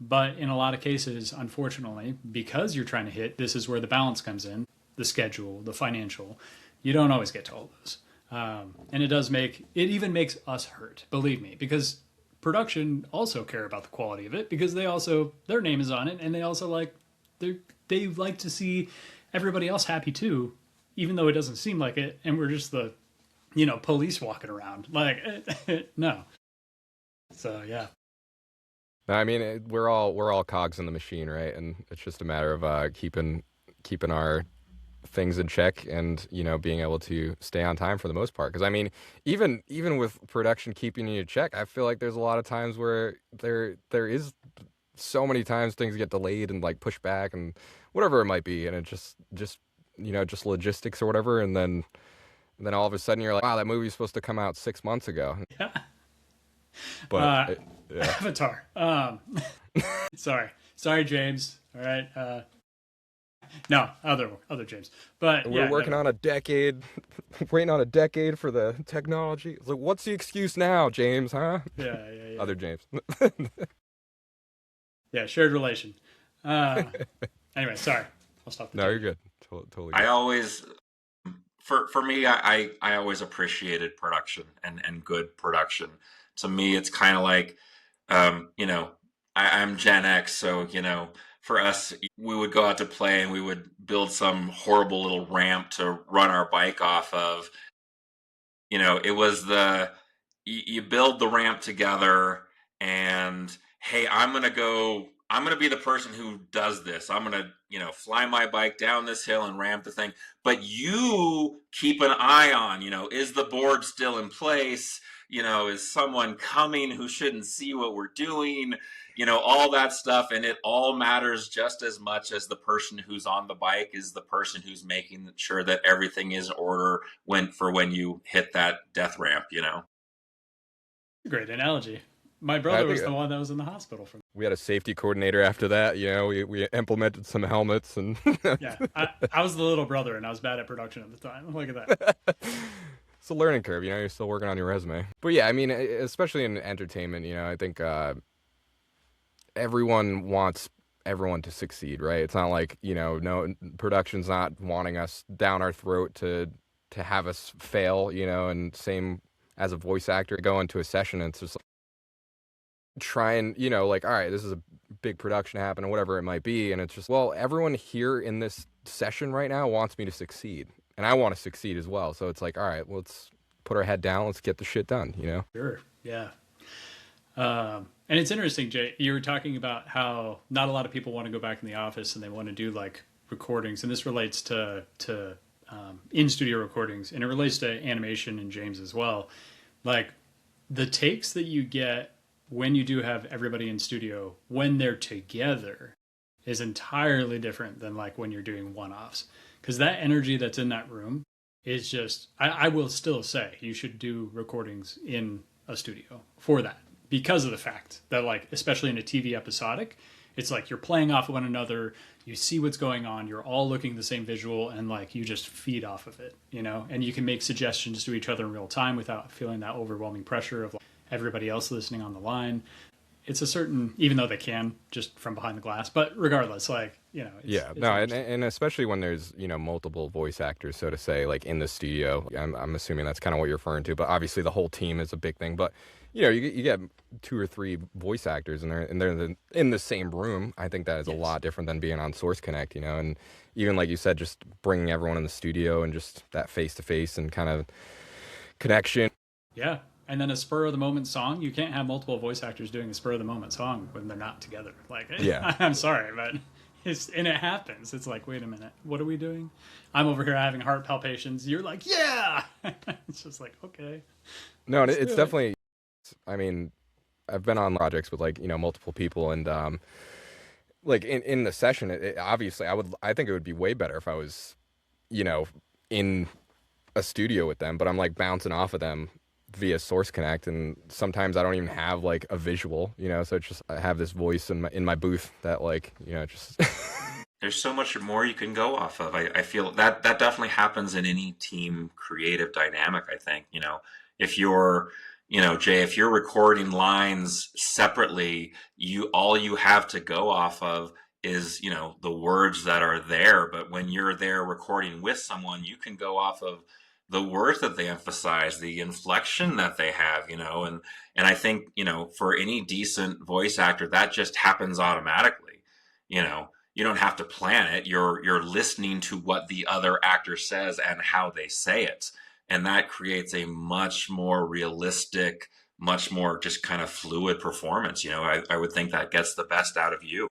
But in a lot of cases, unfortunately, because you're trying to hit, this is where the balance comes in, the schedule, the financial. You don't always get to all those. And it even makes us hurt, believe me, because production also care about the quality of it, because their name is on it, and they also they like to see everybody else happy too, even though it doesn't seem like it, and we're just the police walking around like no. So yeah. I mean, we're all cogs in the machine, right? And it's just a matter of keeping our things in check, and being able to stay on time for the most part. Because I mean, even with production keeping you in check, I feel like there's a lot of times where there is so many times things get delayed and like pushed back and whatever it might be, and it just logistics or whatever, and then all of a sudden you're like, wow, that movie's supposed to come out 6 months ago. Yeah. But yeah. Avatar. Sorry, James. All right. No, other James. But We're working on a decade, waiting on a decade for the technology. It's like, what's the excuse now, James? Huh? Yeah. Other James. Yeah, shared relation. Anyway, sorry. I'll stop. No, you're good. Totally. Good. I always, for me, I always appreciated production and good production. To me, it's kind of like, I'm Gen X, so for us, we would go out to play and we would build some horrible little ramp to run our bike off of. It was you build the ramp together, and hey, I'm going to be the person who does this. I'm going to, fly my bike down this hill and ramp the thing. But you keep an eye on, is the board still in place? Is someone coming who shouldn't see what we're doing? All that stuff. And it all matters just as much as the person who's on the bike is the person who's making sure that everything is in order when you hit that death ramp, Great analogy. My brother was the one that was in the hospital for. We had a safety coordinator after that. We implemented some helmets and. Yeah, I was the little brother, and I was bad at production at the time. Look at that. It's a learning curve. You're still working on your resume. But yeah, I mean, especially in entertainment, I think everyone wants everyone to succeed, right? It's not like no production's not wanting us down our throat to have us fail, and same as a voice actor, go into a session and it's just try and like, all right, this is a big production happening, whatever it might be, and it's just, well, everyone here in this session right now wants me to succeed, and I want to succeed as well. So it's like, all right, let's put our head down, let's get the shit done. Sure. Yeah. And it's interesting, Jay, you were talking about how not a lot of people want to go back in the office and they want to do like recordings, and this relates to in-studio recordings, and it relates to animation and James as well. Like, the takes that you get when you do have everybody in studio when they're together is entirely different than like when you're doing one-offs, because that energy that's in that room is just I will still say you should do recordings in a studio for that, because of the fact that, like, especially in a TV episodic, it's like you're playing off of one another, you see what's going on, you're all looking at the same visual, and like you just feed off of it, you know, and you can make suggestions to each other in real time without feeling that overwhelming pressure of like everybody else listening on the line. It's a certain, even though they can just from behind the glass, but regardless, like, you know, Yeah, it's no, and especially when there's, you know, multiple voice actors, so to say, like in the studio. I'm assuming that's kind of what you're referring to, but obviously the whole team is a big thing. But you know, you get 2 or 3 voice actors and they're in the same room. I think that is a yes. lot different than being on Source Connect, you know, and even like you said, just bringing everyone in the studio and just that face to face and kind of connection. Yeah. And then a spur of the moment song, you can't have multiple voice actors doing a spur of the moment song when they're not together. Like, Yeah. I'm sorry, but and it happens. It's like, wait a minute, what are we doing? I'm over here having heart palpitations. You're like, yeah. It's just like, okay. No, and Let's it's do it. definitely, I mean, I've been on projects with like, you know, multiple people and, like in the session, obviously I think it would be way better if I was, you know, in a studio with them, but I'm like bouncing off of them via Source Connect, and sometimes I don't even have like a visual, you know, so it's just I have this voice in my booth that, like, you know, just There's so much more you can go off of. I feel that that definitely happens in any team creative dynamic. I think, you know, if you're, you know, Jay, if you're recording lines separately, you all you have to go off of is, you know, the words that are there. But when you're there recording with someone, you can go off of the words that they emphasize, the inflection that they have, you know, and I think, you know, for any decent voice actor, that just happens automatically. You know, you don't have to plan it. You're listening to what the other actor says and how they say it, and that creates a much more realistic, much more just kind of fluid performance. You know, I would think that gets the best out of you.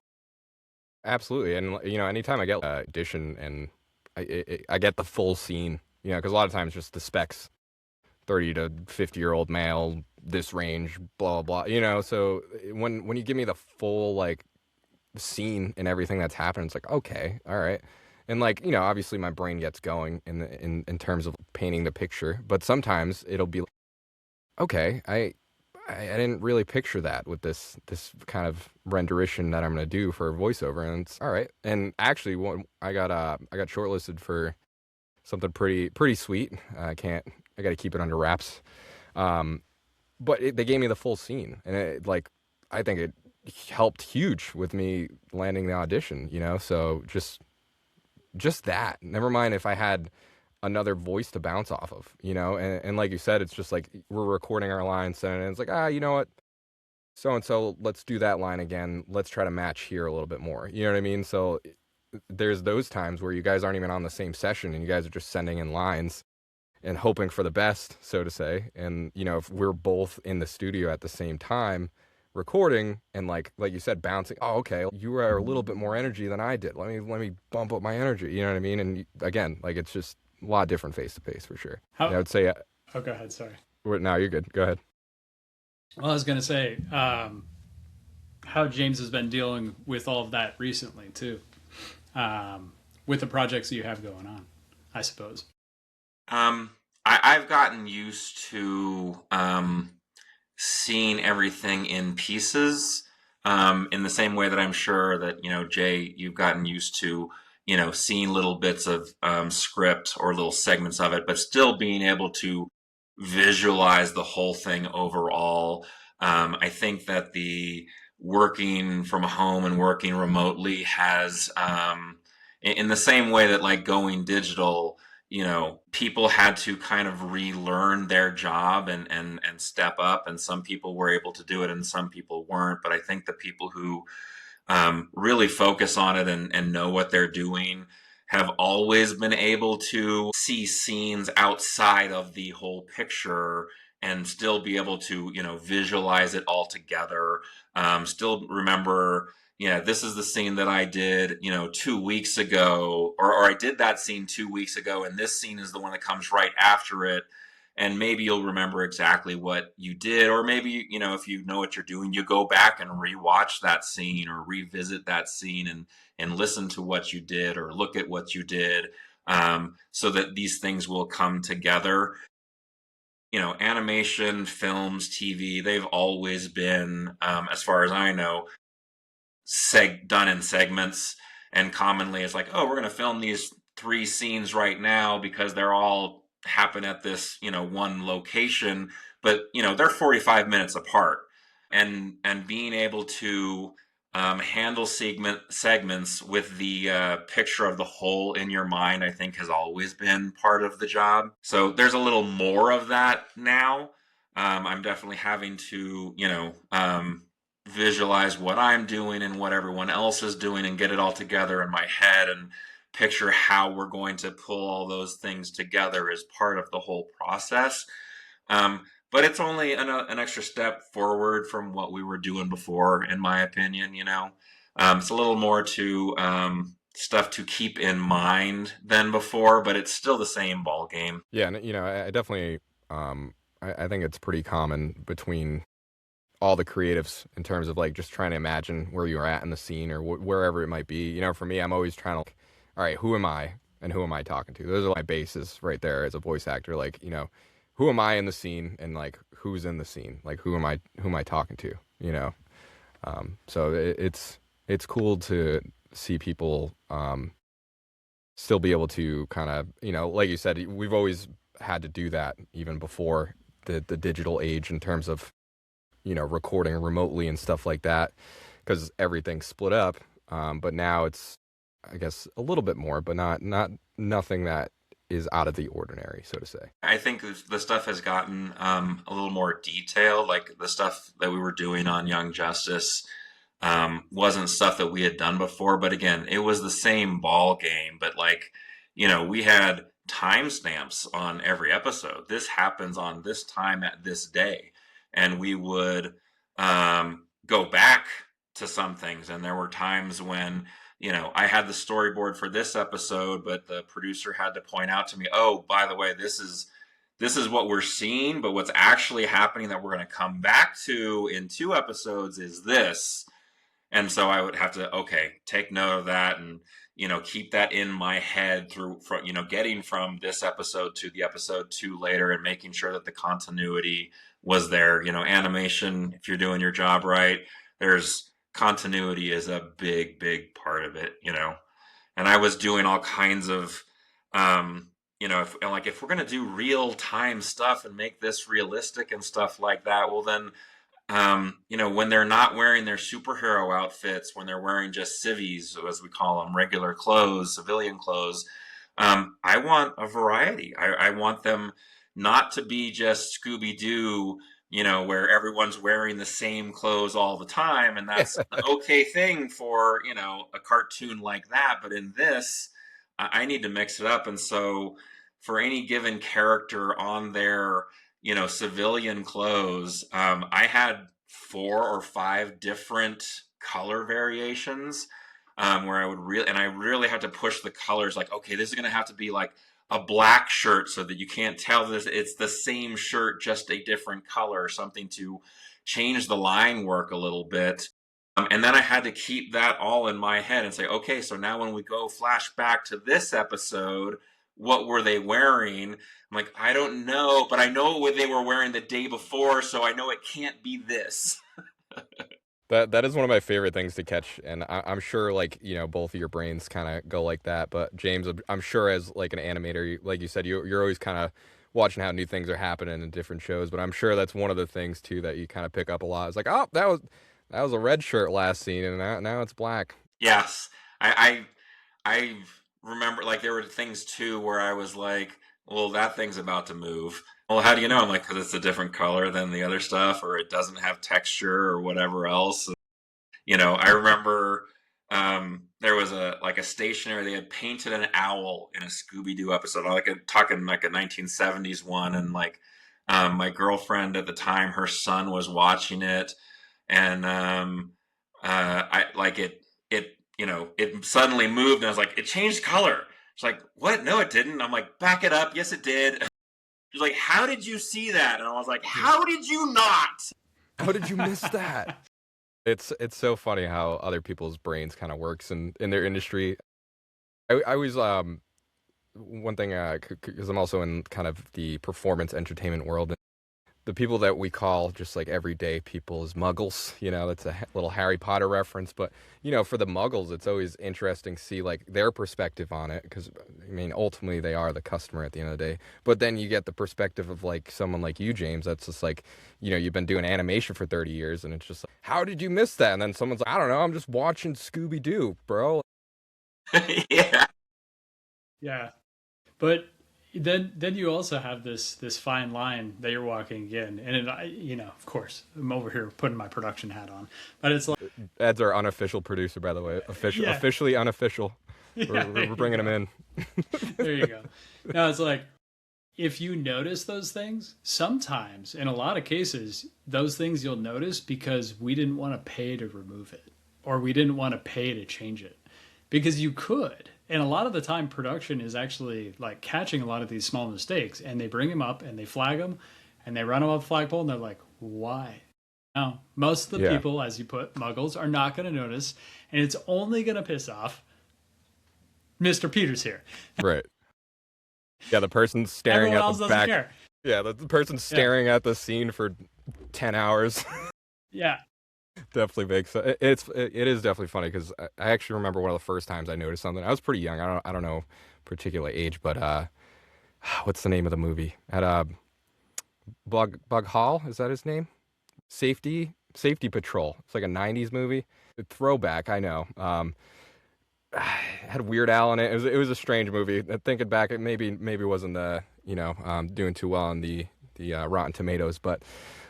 absolutely. And you know, anytime I get audition and I get the full scene, you know, because a lot of times just the specs, 30 to 50-year-old male, this range, blah blah blah, you know. So when you give me the full like scene and everything that's happened, it's like, okay, all right. And like, you know, obviously my brain gets going in terms of painting the picture, but sometimes it'll be like, okay, I didn't really picture that with this kind of rendition that I'm gonna do for a voiceover, and it's all right. And actually, I got shortlisted for something pretty sweet. I got to keep it under wraps. Um, but they gave me the full scene, and it, like, I think it helped huge with me landing the audition, you know. So just that, never mind if I had another voice to bounce off of, you know. And like you said, it's just like we're recording our lines and it's like, you know what, so and so, let's do that line again, let's try to match here a little bit more, you know what I mean. So there's those times where you guys aren't even on the same session and you guys are just sending in lines and hoping for the best, so to say. And you know, if we're both in the studio at the same time recording and like you said, bouncing, oh okay, you were a little bit more energy than I did, let me bump up my energy, you know what I mean. And again, like, it's just a lot different face to face for sure. How? I would say Oh, go ahead. Sorry. no, you're good, go ahead. Well, I was gonna say how James has been dealing with all of that recently too, with the projects that you have going on, I suppose. Um, I've gotten used to seeing everything in pieces, in the same way that I'm sure that, you know, Jay, you've gotten used to, you know, seeing little bits of script or little segments of it, but still being able to visualize the whole thing overall. I think that the working from home and working remotely has, in the same way that like going digital, you know, people had to kind of relearn their job and step up, and some people were able to do it and some people weren't. But I think the people who really focus on it and know what they're doing have always been able to see scenes outside of the whole picture and still be able to, you know, visualize it all together. Still remember, yeah, this is the scene that I did, you know, 2 weeks ago, or I did that scene 2 weeks ago, and this scene is the one that comes right after it. and maybe you'll remember exactly what you did, or maybe, if you know what you're doing, you go back and rewatch that scene or revisit that scene and listen to what you did or look at what you did, so that these things will come together. Animation, films, TV, they've always been, as far as I know, done in segments. And commonly it's like, oh, we're going to film these 3 scenes right now because they're all happen at this, one location, but they're 45 minutes apart. And being able to handle segments with the picture of the whole in your mind, I think, has always been part of the job. So there's a little more of that now. I'm definitely having to, visualize what I'm doing and what everyone else is doing and get it all together in my head and picture how we're going to pull all those things together as part of the whole process. Um, but it's only an extra step forward from what we were doing before, in my opinion. It's a little more to stuff to keep in mind than before, but it's still the same ball game. Yeah, and I definitely, I think it's pretty common between all the creatives in terms of like just trying to imagine where you're at in the scene or wherever it might be. For me, I'm always trying to, like, all right, who am I and who am I talking to? Those are my bases right there as a voice actor. Like, who am I in the scene and like who's in the scene? Like, who am I talking to? So it's cool to see people still be able to kind of, like you said, we've always had to do that even before the digital age in terms of, recording remotely and stuff like that, because everything's split up. But now it's, I guess, a little bit more, but nothing that is out of the ordinary, so to say. I think the stuff has gotten a little more detailed. Like the stuff that we were doing on Young Justice wasn't stuff that we had done before, but again, it was the same ball game. But like, we had timestamps on every episode. This happens on this time at this day, and we would go back to some things. And there were times when I had the storyboard for this episode, but the producer had to point out to me, oh, by the way, this is what we're seeing, but what's actually happening that we're going to come back to in 2 episodes is this. And so I would have to, okay, take note of that and, keep that in my head from, getting from this episode to the episode 2 later and making sure that the continuity was there. Animation, if you're doing your job right, there's continuity is a big, big part of it, And I was doing all kinds of, if we're going to do real time stuff and make this realistic and stuff like that, well then, when they're not wearing their superhero outfits, when they're wearing just civvies, as we call them, regular clothes, civilian clothes, I want a variety. I want them not to be just Scooby-Doo, where everyone's wearing the same clothes all the time. And that's an okay thing for, a cartoon like that. But in this, I need to mix it up. And so for any given character on their civilian clothes, I had 4 or 5 different color variations, where I really had to push the colors. Like, okay, this is going to have to be like a black shirt so that you can't tell this it's the same shirt, just a different color, or something to change the line work a little bit. And then I had to keep that all in my head and say, okay, so now when we go flash back to this episode, what were they wearing? I'm like, I don't know, but I know what they were wearing the day before, so I know it can't be this. That is one of my favorite things to catch, and I'm sure, like, both of your brains kind of go like that. But James, I'm sure as like an animator, like you said, you're always kind of watching how new things are happening in different shows. But I'm sure that's one of the things too that you kind of pick up a lot. It's like, oh, that was a red shirt last scene, and now it's black. Yes, I remember, like, there were things too where I was like, well, that thing's about to move. Well, how do you know? I'm like, because it's a different color than the other stuff, or it doesn't have texture, or whatever else. I remember there was a stationery, they had painted an owl in a Scooby-Doo episode, talking like a 1970s one, and like my girlfriend at the time, her son was watching it, and I like it suddenly moved, and I was like, it changed color. It's like, what? No, it didn't. I'm like, back it up. Yes, it did. She's like, how did you see that? And I was like, how did you not? How did you miss that? It's so funny how other people's brains kind of works in their industry. I was one thing because I'm also in kind of the performance entertainment world. The people that we call just like everyday people is muggles. You know, that's a little Harry Potter reference. But, you know, for the muggles, it's always interesting to see like their perspective on it. Because, I mean, ultimately they are the customer at the end of the day. But then you get the perspective of like someone like you, James, that's just like, you know, you've been doing animation for 30 years. And it's just like, how did you miss that? And then someone's like, I don't know, I'm just watching Scooby-Doo, bro. Yeah. Yeah. But then you also have this fine line that you're walking in, and you know, of course, I'm over here putting my production hat on, but it's like Ed's our unofficial producer, by the way. Officially unofficial. yeah, We're bringing him in. There you go. Now it's like, if you notice those things, sometimes in a lot of cases, those things you'll notice because we didn't want to pay to remove it, or we didn't want to pay to change it, because you could. And a lot of the time, production is actually like catching a lot of these small mistakes, and they bring them up and they flag them, and they run them up the flagpole, and they're like, "Why?" Now, most of the people, as you put, muggles, are not going to notice, and it's only going to piss off Mr. Peters here. Right. Yeah, the person staring Everyone at else the doesn't back. care. Yeah, the person staring at the scene for 10 hours. Yeah. Definitely makes it is definitely funny because I actually remember one of the first times I noticed something. I was pretty young. I don't know particular age, but what's the name of the movie? At Bug Hall, is that his name? Safety Patrol. It's like a 90s movie. A throwback, I know. Had Weird Al in it. It was a strange movie. Thinking back, it maybe wasn't doing too well on the Rotten Tomatoes, but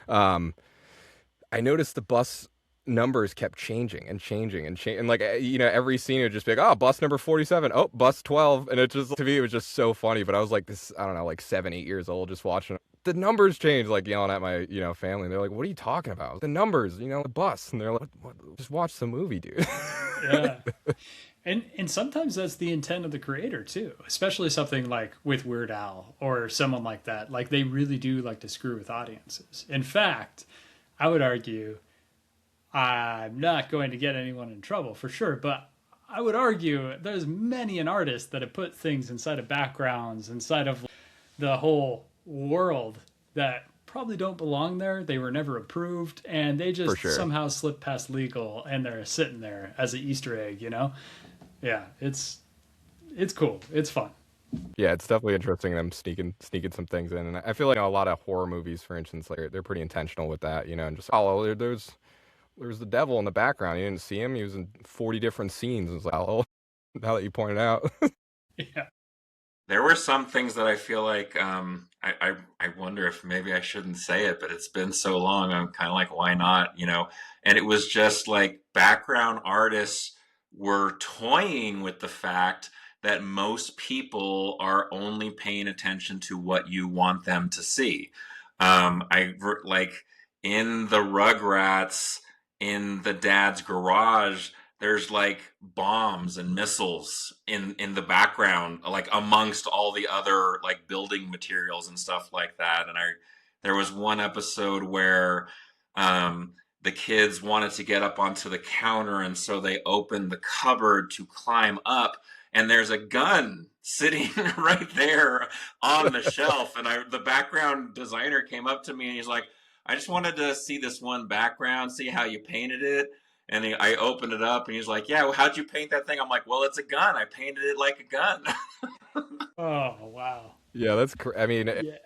I noticed the bus numbers kept changing and like, you know, every scene would just be like, oh, bus number 47, oh, bus 12, and it just, to me, it was just so funny. But I was like, this, I don't know, like 7-8 years old, just watching it. The numbers changed, like yelling at my, you know, family. They're like, what are you talking about? The numbers, you know, the bus. And they're like, what? Just watch the movie, dude. Yeah. And sometimes that's the intent of the creator too, especially something like with Weird Al or someone like that. Like, they really do like to screw with audiences. In fact, I would argue, I'm not going to get anyone in trouble for sure, but I would argue there's many an artist that have put things inside of backgrounds, inside of the whole world, that probably don't belong there. They were never approved, and they just somehow slipped past legal, and they're sitting there as an Easter egg, you know? Yeah, it's cool. It's fun. Yeah, it's definitely interesting them sneaking some things in, and I feel like, you know, a lot of horror movies, for instance, like they're pretty intentional with that, you know, and just, oh, there's the devil in the background. You didn't see him. He was in 40 different scenes. It's like, oh, now that you pointed out. Yeah. There were some things that I feel like I wonder if maybe I shouldn't say it, but it's been so long. I'm kind of like, why not? You know, and it was just like background artists were toying with the fact that most people are only paying attention to what you want them to see. Like in the Rugrats, in the dad's garage, there's like bombs and missiles in the background, like amongst all the other like building materials and stuff like that. And there was one episode where the kids wanted to get up onto the counter, and so they opened the cupboard to climb up, and there's a gun sitting right there on the shelf. And the background designer came up to me and he's like, I just wanted to see this one background, see how you painted it. And I opened it up, and he's like, yeah, well, how'd you paint that thing? I'm like, well, it's a gun. I painted it like a gun. Oh, wow. Yeah, that's I mean, Yeah.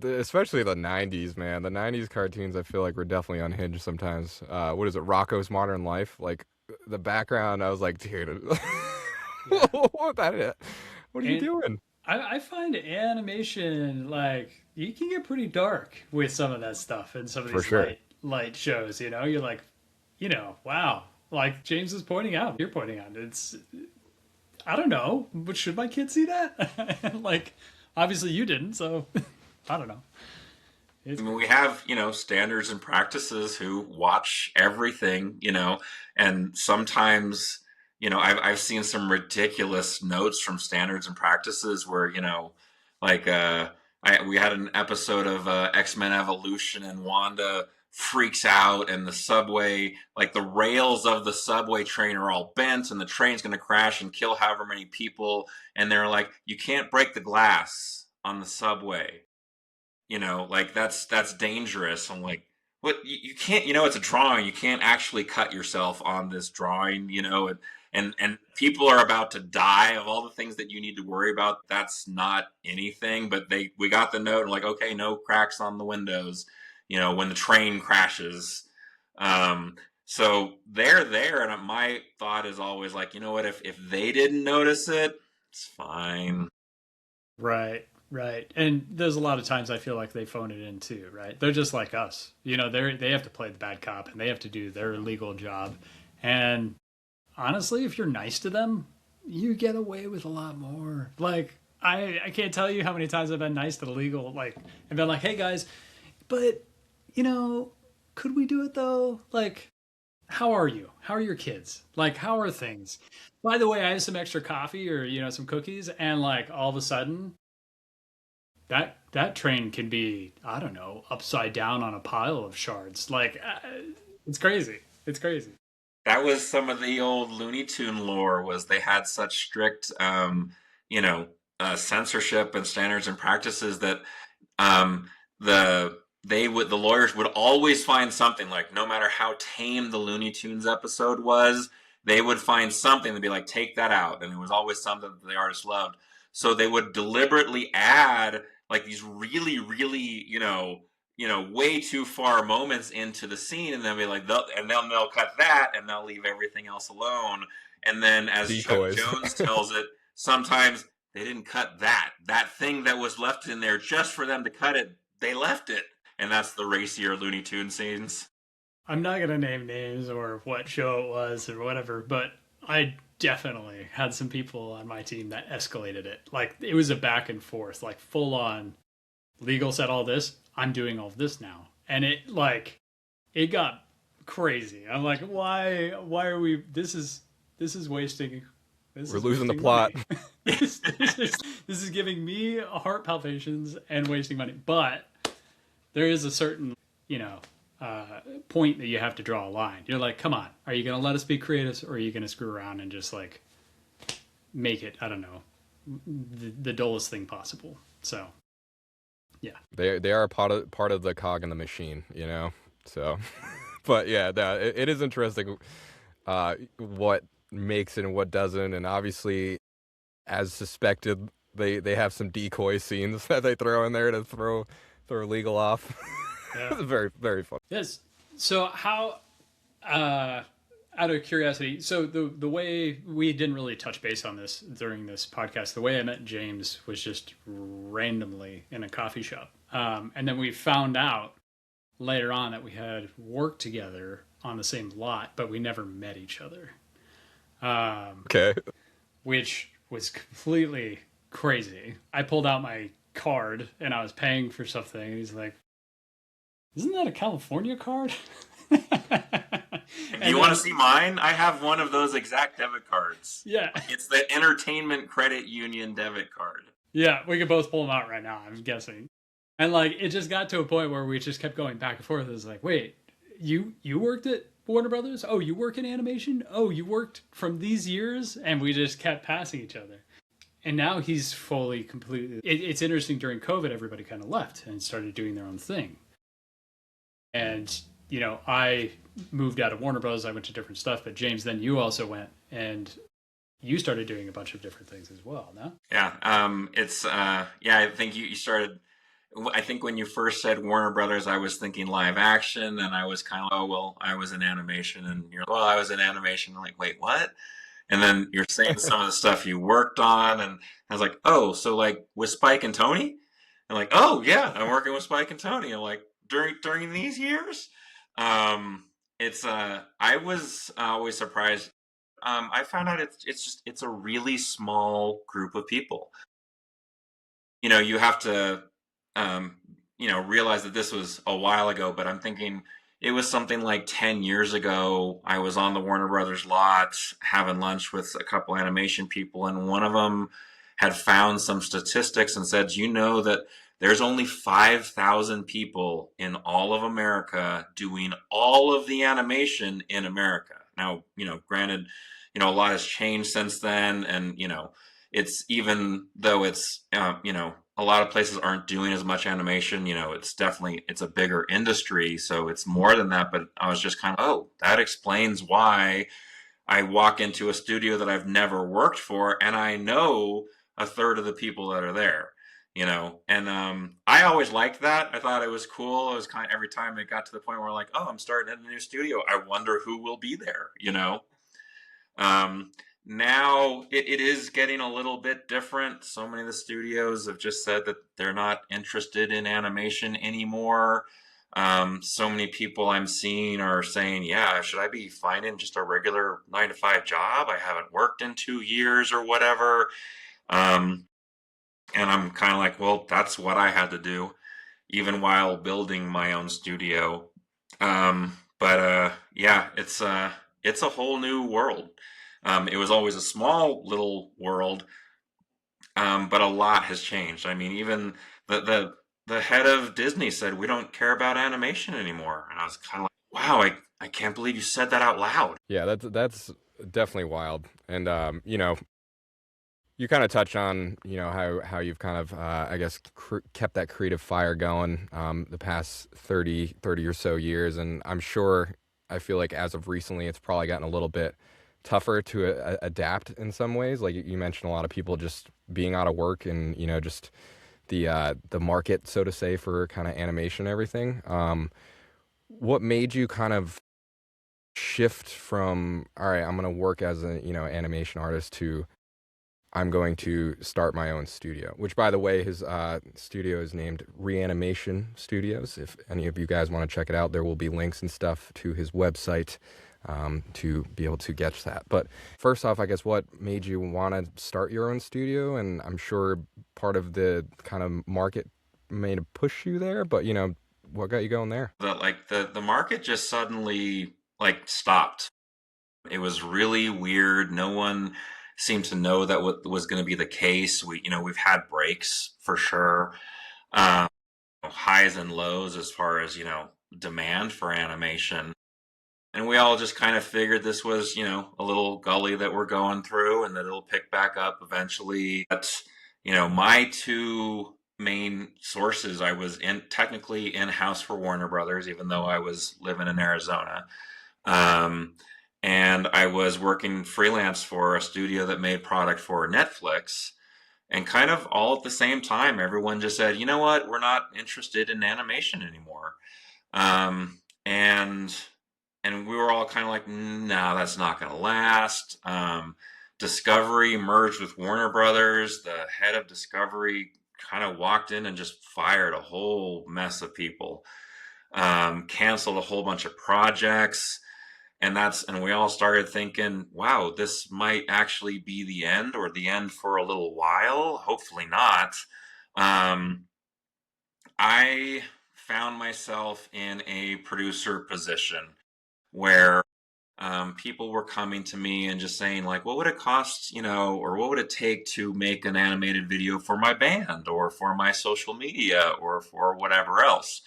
especially the 90s, man. The 90s cartoons, I feel like, were definitely unhinged sometimes. What is it, Rocko's Modern Life? Like, the background, I was like, dude, Yeah. what are you doing? I find animation, like, you can get pretty dark with some of that stuff and some of these light shows, you know? You're like, you know, wow. Like James is pointing out, you're pointing out, it's, I don't know, but should my kids see that? Like, obviously you didn't, so I don't know. I mean, we have, you know, standards and practices who watch everything, you know, and sometimes, you know, I've seen some ridiculous notes from standards and practices where, you know, like we had an episode of X-Men Evolution, and Wanda freaks out, and the subway, like the rails of the subway train are all bent, and the train's going to crash and kill however many people. And they're like, you can't break the glass on the subway, like that's dangerous. I'm like, what? You can't, it's a drawing. You can't actually cut yourself on this drawing, and people are about to die. Of all the things that you need to worry about, that's not anything. But we got the note and like, okay, no cracks on the windows, when the train crashes. So they're there, and my thought is always like, you know what, if they didn't notice it, it's fine. Right. Right. And there's a lot of times I feel like they phone it in too, right? They're just like us. They have to play the bad cop and they have to do their legal job. And honestly, if you're nice to them, you get away with a lot more. Like, I can't tell you how many times I've been nice to the legal, like, and been like, hey guys, but, could we do it though? Like, how are you? How are your kids? Like, how are things? By the way, I have some extra coffee or, some cookies. And like, all of a sudden, that train can be, I don't know, upside down on a pile of shards. Like, it's crazy. It's crazy. That was some of the old Looney Tune lore, was they had such strict, censorship and standards and practices that the lawyers would always find something, like no matter how tame the Looney Tunes episode was, they would find something to be like, take that out, and it was always something that the artist loved. So they would deliberately add like these really, really, way too far moments into the scene, and then be like, they'll cut that, and they'll leave everything else alone. And then, as Decoys. Chuck Jones tells it, sometimes they didn't cut that thing that was left in there just for them to cut it. They left it, and that's the racier Looney Tune scenes. I'm not going to name names or what show it was or whatever, but I definitely had some people on my team that escalated it. Like, it was a back and forth, like full on legal said all this, I'm doing all this now. And it got crazy. I'm like, why are we, this is wasting. We're losing the plot. this is giving me heart palpitations and wasting money. But there is a certain, point that you have to draw a line. You're like, come on, are you going to let us be creative, or are you going to screw around and just like make it, I don't know, the dullest thing possible? So, yeah, they are part of the cog in the machine, So, but yeah, it is interesting what makes it and what doesn't, and obviously, as suspected, they have some decoy scenes that they throw in there to throw legal off. Yeah. It's very, very fun. Yes. So how, out of curiosity, so the way we didn't really touch base on this during this podcast, the way I met James was just randomly in a coffee shop. And then we found out later on that we had worked together on the same lot, but we never met each other. Okay. Which was completely crazy. I pulled out my card and I was paying for something, and he's like, isn't that a California card? You want to see mine? I have one of those exact debit cards. Yeah. It's the Entertainment Credit Union debit card. Yeah, we could both pull them out right now, I'm guessing. And like, it just got to a point where we just kept going back and forth. It was like, wait, you worked at Warner Brothers? Oh, you work in animation? Oh, you worked from these years? And we just kept passing each other. And now he's fully, completely... It's interesting, during COVID, everybody kind of left and started doing their own thing. And, I moved out of Warner Bros. I went to different stuff. But James, then you also went and you started doing a bunch of different things as well, no? Yeah. I think you started... I think when you first said Warner Brothers, I was thinking live action. And I was kind of, oh, well, I was in animation. And you're like, well, I was in animation. I'm like, wait, what? And then you're saying some of the stuff you worked on. And I was like, oh, so like with Spike and Tony? And like, oh, yeah, I'm working with Spike and Tony. I'm like, during these years? I was always surprised. I found out it's a really small group of people. You have to, realize that this was a while ago, but I'm thinking it was something like 10 years ago. I was on the Warner Brothers lot having lunch with a couple animation people, and one of them had found some statistics and said, that There's only 5,000 people in all of America doing all of the animation in America. Now, granted, a lot has changed since then, and it's, even though it's a lot of places aren't doing as much animation, it's a bigger industry, so it's more than that. But I was just kind of, oh, that explains why I walk into a studio that I've never worked for, and I know a third of the people that are there. And I always liked that. I thought it was cool. It was kind of, every time it got to the point where, like, oh, I'm starting at a new studio, I wonder who will be there. um, Now it is getting a little bit different. So many of the studios have just said that they're not interested in animation anymore. So many people I'm seeing are saying, yeah, should I be finding just a regular 9 to 5 job? I haven't worked in 2 years or whatever. Um, and I'm kind of like, well, that's what I had to do, even while building my own studio. But yeah, it's a whole new world. It was always a small little world, but a lot has changed. I mean, even the head of Disney said we don't care about animation anymore, and I was kind of like, wow, I can't believe you said that out loud. Yeah, that's definitely wild. And you kind of touch on how you've kind of I guess kept that creative fire going the past 30 or so years, and I'm sure, I feel like as of recently it's probably gotten a little bit tougher to adapt in some ways. Like you mentioned, a lot of people just being out of work, and just the market, so to say, for kind of animation and everything. What made you kind of shift from, all right, I'm going to work as a animation artist, to I'm going to start my own studio? Which, by the way, his studio is named Reanimation Studios. If any of you guys want to check it out, there will be links and stuff to his website to be able to get that. But first off, I guess, what made you want to start your own studio? And I'm sure part of the kind of market may have pushed you there, but what got you going there? The market just suddenly, like, stopped. It was really weird. No one seemed to know that what was going to be the case. We've had breaks for sure, um, highs and lows as far as demand for animation, and we all just kind of figured this was a little gully that we're going through, and that it'll pick back up eventually. But my two main sources, I was technically in house for Warner Brothers, even though I was living in Arizona. Um, and I was working freelance for a studio that made product for Netflix. And kind of all at the same time, everyone just said, you know what, we're not interested in animation anymore. And we were all kind of like, no, that's not going to last. Discovery merged with Warner Brothers. The head of Discovery kind of walked in and just fired a whole mess of people, canceled a whole bunch of projects. And we all started thinking, wow, this might actually be the end, or the end for a little while. Hopefully not. Um, I found myself in a producer position where people were coming to me and just saying, like, what would it cost, or what would it take to make an animated video for my band, or for my social media, or for whatever else.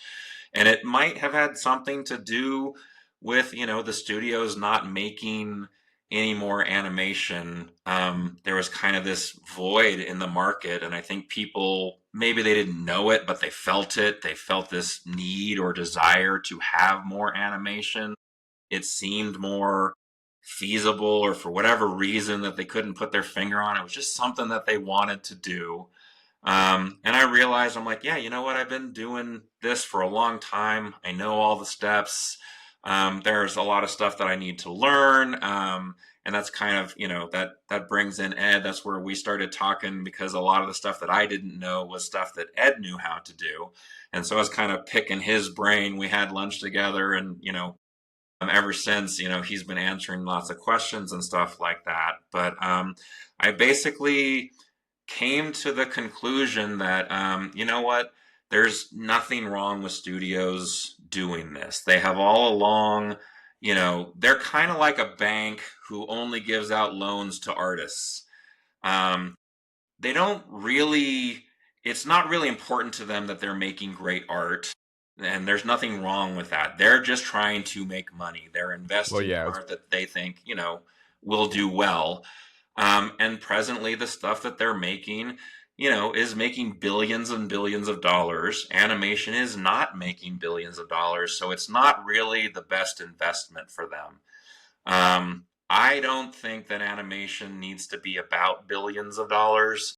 And it might have had something to do with, the studios not making any more animation. There was kind of this void in the market, and I think people, maybe they didn't know it, but they felt it. They felt this need or desire to have more animation. It seemed more feasible, or for whatever reason that they couldn't put their finger on, it was just something that they wanted to do. And I realized, I'm like, yeah, you know what? I've been doing this for a long time. I know all the steps. There's a lot of stuff that I need to learn. And that's kind of, that brings in Ed. That's where we started talking, because a lot of the stuff that I didn't know was stuff that Ed knew how to do. And so I was kind of picking his brain. We had lunch together, and, ever since, he's been answering lots of questions and stuff like that. But I basically came to the conclusion that, you know what, there's nothing wrong with studios doing this. They have all along, they're kind of like a bank who only gives out loans to artists. They don't really it's not really important to them that they're making great art. And there's nothing wrong with that. They're just trying to make money. They're Well, investing in yeah, it's art that they think, will do well. And presently, the stuff that they're making, is making billions and billions of dollars. Animation is not making billions of dollars, so it's not really the best investment for them. I don't think that animation needs to be about billions of dollars.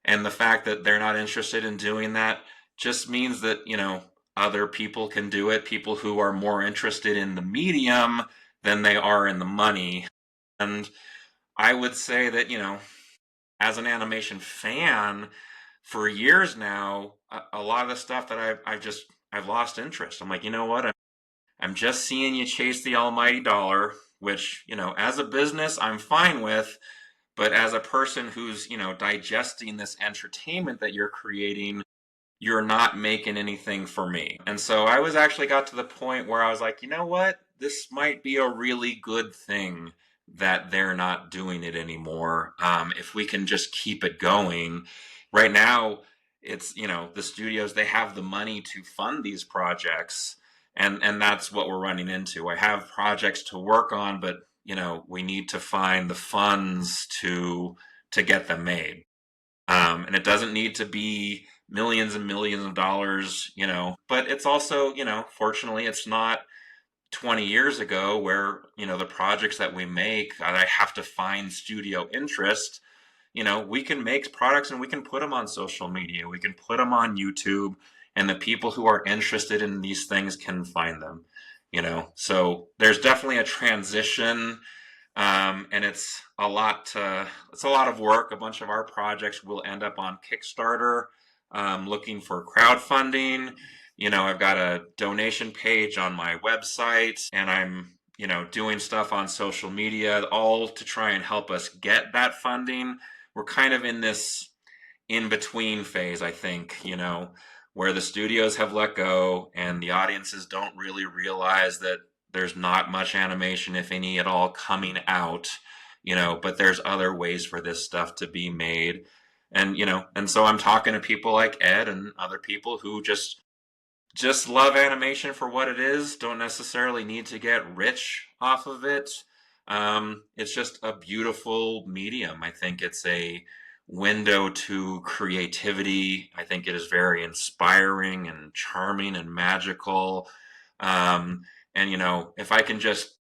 And the fact that they're not interested in doing that just means that, other people can do it, people who are more interested in the medium than they are in the money. And I would say that, as an animation fan for years now, a lot of the stuff that I've lost interest. I'm like, you know what? I'm just seeing you chase the almighty dollar, which, as a business, I'm fine with. But as a person who's, digesting this entertainment that you're creating, you're not making anything for me. And so I was actually got to the point where I was like, you know what? This might be a really good thing that they're not doing it anymore. If we can just keep it going. Right now, it's, the studios, they have the money to fund these projects. And that's what we're running into. I have projects to work on, but, we need to find the funds to get them made. And it doesn't need to be millions and millions of dollars, but it's also, fortunately, it's not 20 years ago where, the projects that we make, I have to find studio interest. We can make products and we can put them on social media, we can put them on YouTube, and the people who are interested in these things can find them, So there's definitely a transition, and it's a lot of work. A bunch of our projects will end up on Kickstarter, looking for crowdfunding. I've got a donation page on my website, and I'm, doing stuff on social media, all to try and help us get that funding. We're kind of in this in between phase, I think, where the studios have let go and the audiences don't really realize that there's not much animation, if any at all, coming out, but there's other ways for this stuff to be made. And so I'm talking to people like Ed and other people who just love animation for what it is, don't necessarily need to get rich off of it. It's just a beautiful medium. I think it's a window to creativity. I think it is very inspiring and charming and magical. And, if I can just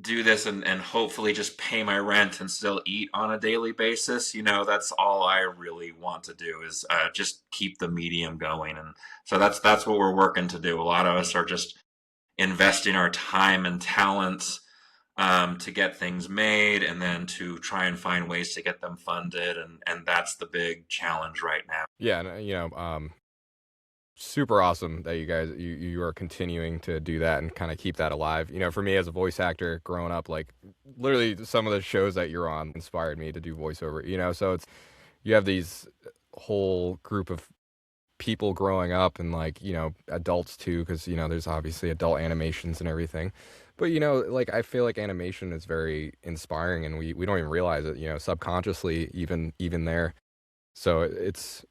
do this and hopefully just pay my rent and still eat on a daily basis, that's all I really want to do is just keep the medium going. And so that's what we're working to do. A lot of us are just investing our time and talents, to get things made and then to try and find ways to get them funded. And that's the big challenge right now. Yeah, and super awesome that you are continuing to do that and kind of keep that alive. For me as a voice actor growing up, like literally some of the shows that you're on inspired me to do voiceover, so you have these whole group of people growing up and like, adults too, because, there's obviously adult animations and everything. But, like I feel like animation is very inspiring and we don't even realize it, subconsciously even there. So it's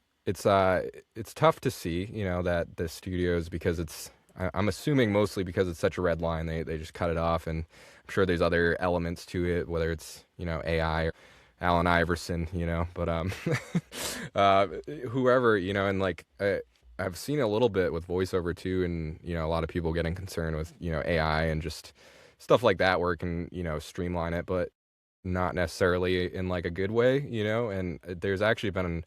tough to see, that the studios, because I'm assuming mostly because it's such a red line, they just cut it off. And I'm sure there's other elements to it, whether it's, AI or Allen Iverson, but whoever, and like I've seen a little bit with voiceover too, and a lot of people getting concerned with AI and just stuff like that where it can streamline it, but not necessarily in like a good way, and there's actually been,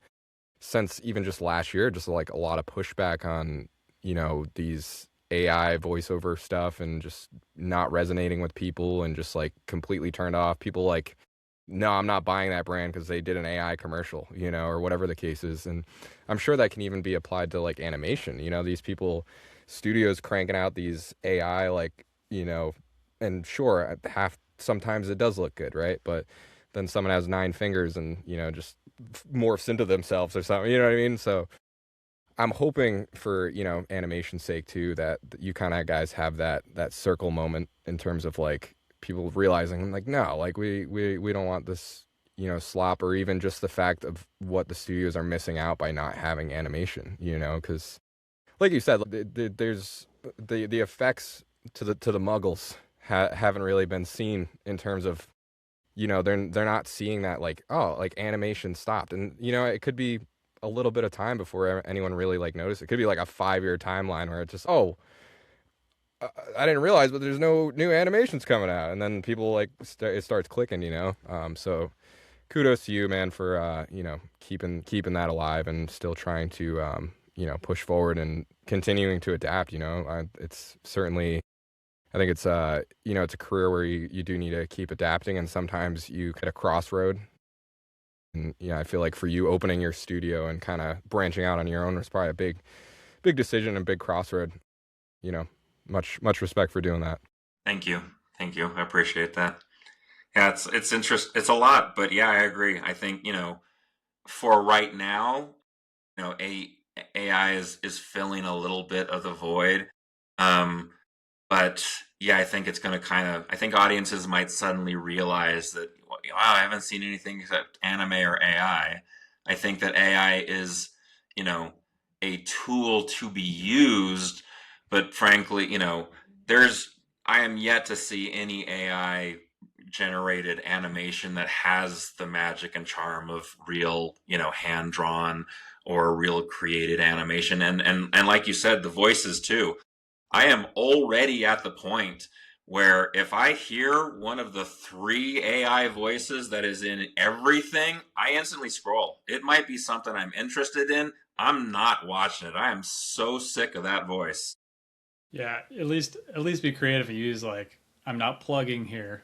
since even just last year, just like a lot of pushback on, these AI voiceover stuff and just not resonating with people and just like completely turned off. People like, no, I'm not buying that brand because they did an AI commercial, or whatever the case is. And I'm sure that can even be applied to like animation, these studios cranking out these AI, like, and sure, sometimes it does look good, right? But then someone has 9 fingers and, just morphs into themselves or something, you know what I mean? So I'm hoping for, animation's sake too, that you kind of guys have that circle moment in terms of like people realizing like, no, like we don't want this, slop, or even just the fact of what the studios are missing out by not having animation, because like you said, there's the effects to the muggles haven't really been seen in terms of, they're not seeing that, like, oh, like animation stopped. And it could be a little bit of time before anyone really like noticed. It could be like a 5-year timeline where it's just, oh, I didn't realize, but there's no new animations coming out, and then people like it starts clicking, so kudos to you, man, for keeping that alive and still trying to push forward and continuing to adapt. It's certainly, I think it's it's a career where you do need to keep adapting, and sometimes you hit a crossroad. And I feel like for you, opening your studio and kind of branching out on your own was probably a big decision and big crossroad. Much respect for doing that. Thank you. I appreciate that. Yeah, it's a lot, but yeah, I agree. I think, for right now, AI is filling a little bit of the void. But yeah, I think it's going to I think audiences might suddenly realize that, wow, I haven't seen anything except anime or AI. I think that AI is, a tool to be used, but frankly, I am yet to see any AI generated animation that has the magic and charm of real, hand drawn or real created animation. And like you said, the voices too. I am already at the point where if I hear one of the 3 AI voices that is in everything, I instantly scroll. It might be something I'm interested in. I'm not watching it. I am so sick of that voice. Yeah, at least be creative and use, like, I'm not plugging here,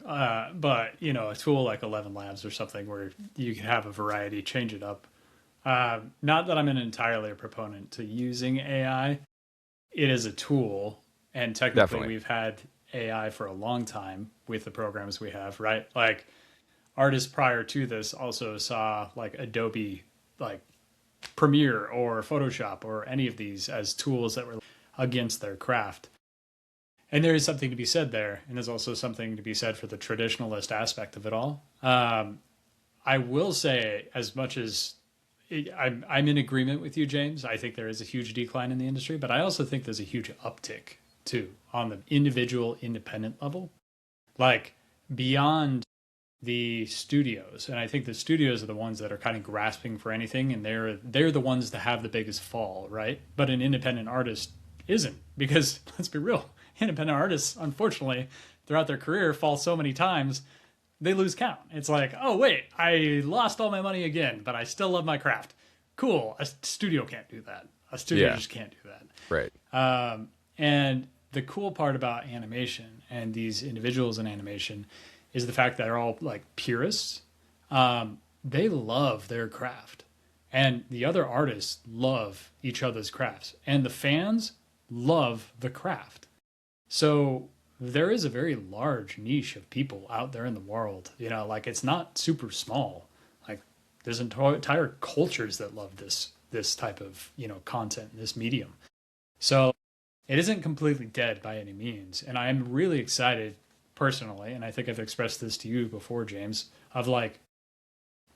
but a tool like 11 Labs or something where you can have a variety, change it up. Not that I'm an entirely a proponent to using AI. It is a tool, and technically Definitely. we've had AI for a long time with the programs we have, right? Like, artists prior to this also saw like Adobe, like Premiere or Photoshop or any of these as tools that were against their craft. And there is something to be said there, and there's also something to be said for the traditionalist aspect of it all. I will say, as much as I'm in agreement with you, James, I think there is a huge decline in the industry, but I also think there's a huge uptick too on the individual independent level, like beyond the studios. And I think the studios are the ones that are kind of grasping for anything, and they're the ones that have the biggest fall, right? But an independent artist isn't, because let's be real, independent artists, unfortunately, throughout their career fall so many times they lose count. It's like, oh wait, I lost all my money again, but I still love my craft. Cool. A studio can't do that. A studio just can't do that. Right. And the cool part about animation and these individuals in animation is the fact that they're all like purists. They love their craft, and the other artists love each other's crafts, and the fans love the craft. So there is a very large niche of people out there in the world. Like, it's not super small. Like, there's entire cultures that love this type of content, this medium. So it isn't completely dead by any means. And I am really excited personally, and I think I've expressed this to you before, James, of like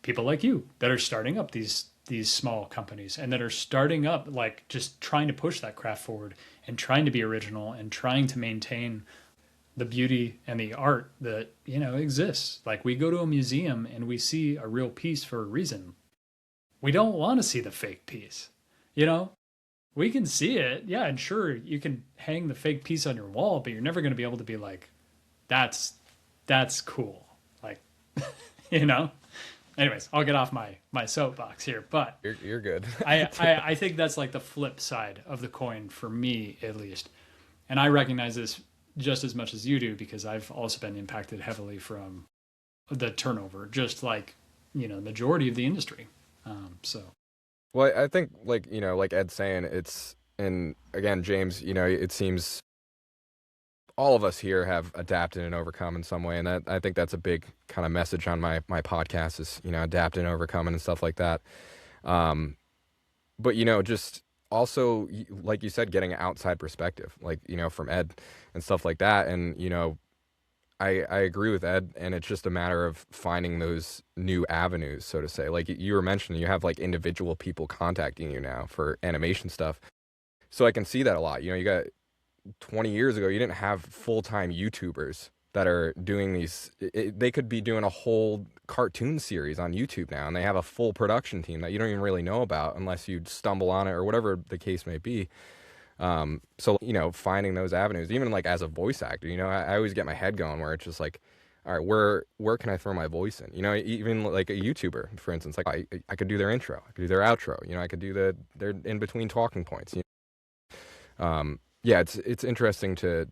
people like you that are starting up these small companies and that are starting up, like, just trying to push that craft forward and trying to be original and trying to maintain the beauty and the art that exists. Like, we go to a museum and we see a real piece for a reason. We don't want to see the fake piece. We can see it, yeah, and sure, you can hang the fake piece on your wall, but you're never going to be able to be like, that's cool, like, Anyways, I'll get off my soapbox here, but You're good. I think that's like the flip side of the coin for me, at least. And I recognize this just as much as you do, because I've also been impacted heavily from the turnover, just like the majority of the industry. So Well, I think, like like Ed's saying, it's, and again, James, it seems all of us here have adapted and overcome in some way, and I think that's a big kind of message on my podcast is adapt and overcome and stuff like that. But just also, like you said, getting an outside perspective, like from Ed and stuff like that, and I agree with Ed, and it's just a matter of finding those new avenues, so to say. Like you were mentioning, you have like individual people contacting you now for animation stuff. So I can see that a lot. You got 20 years ago, you didn't have full-time YouTubers that are doing these. They could be doing a whole cartoon series on YouTube now, and they have a full production team that you don't even really know about unless you stumble on it or whatever the case may be. So, finding those avenues, even like as a voice actor, I always get my head going where it's just like, all right, where can I throw my voice in? Even like a YouTuber, for instance, like I could do their intro, I could do their outro, I could do their in between talking points. Yeah, it's interesting to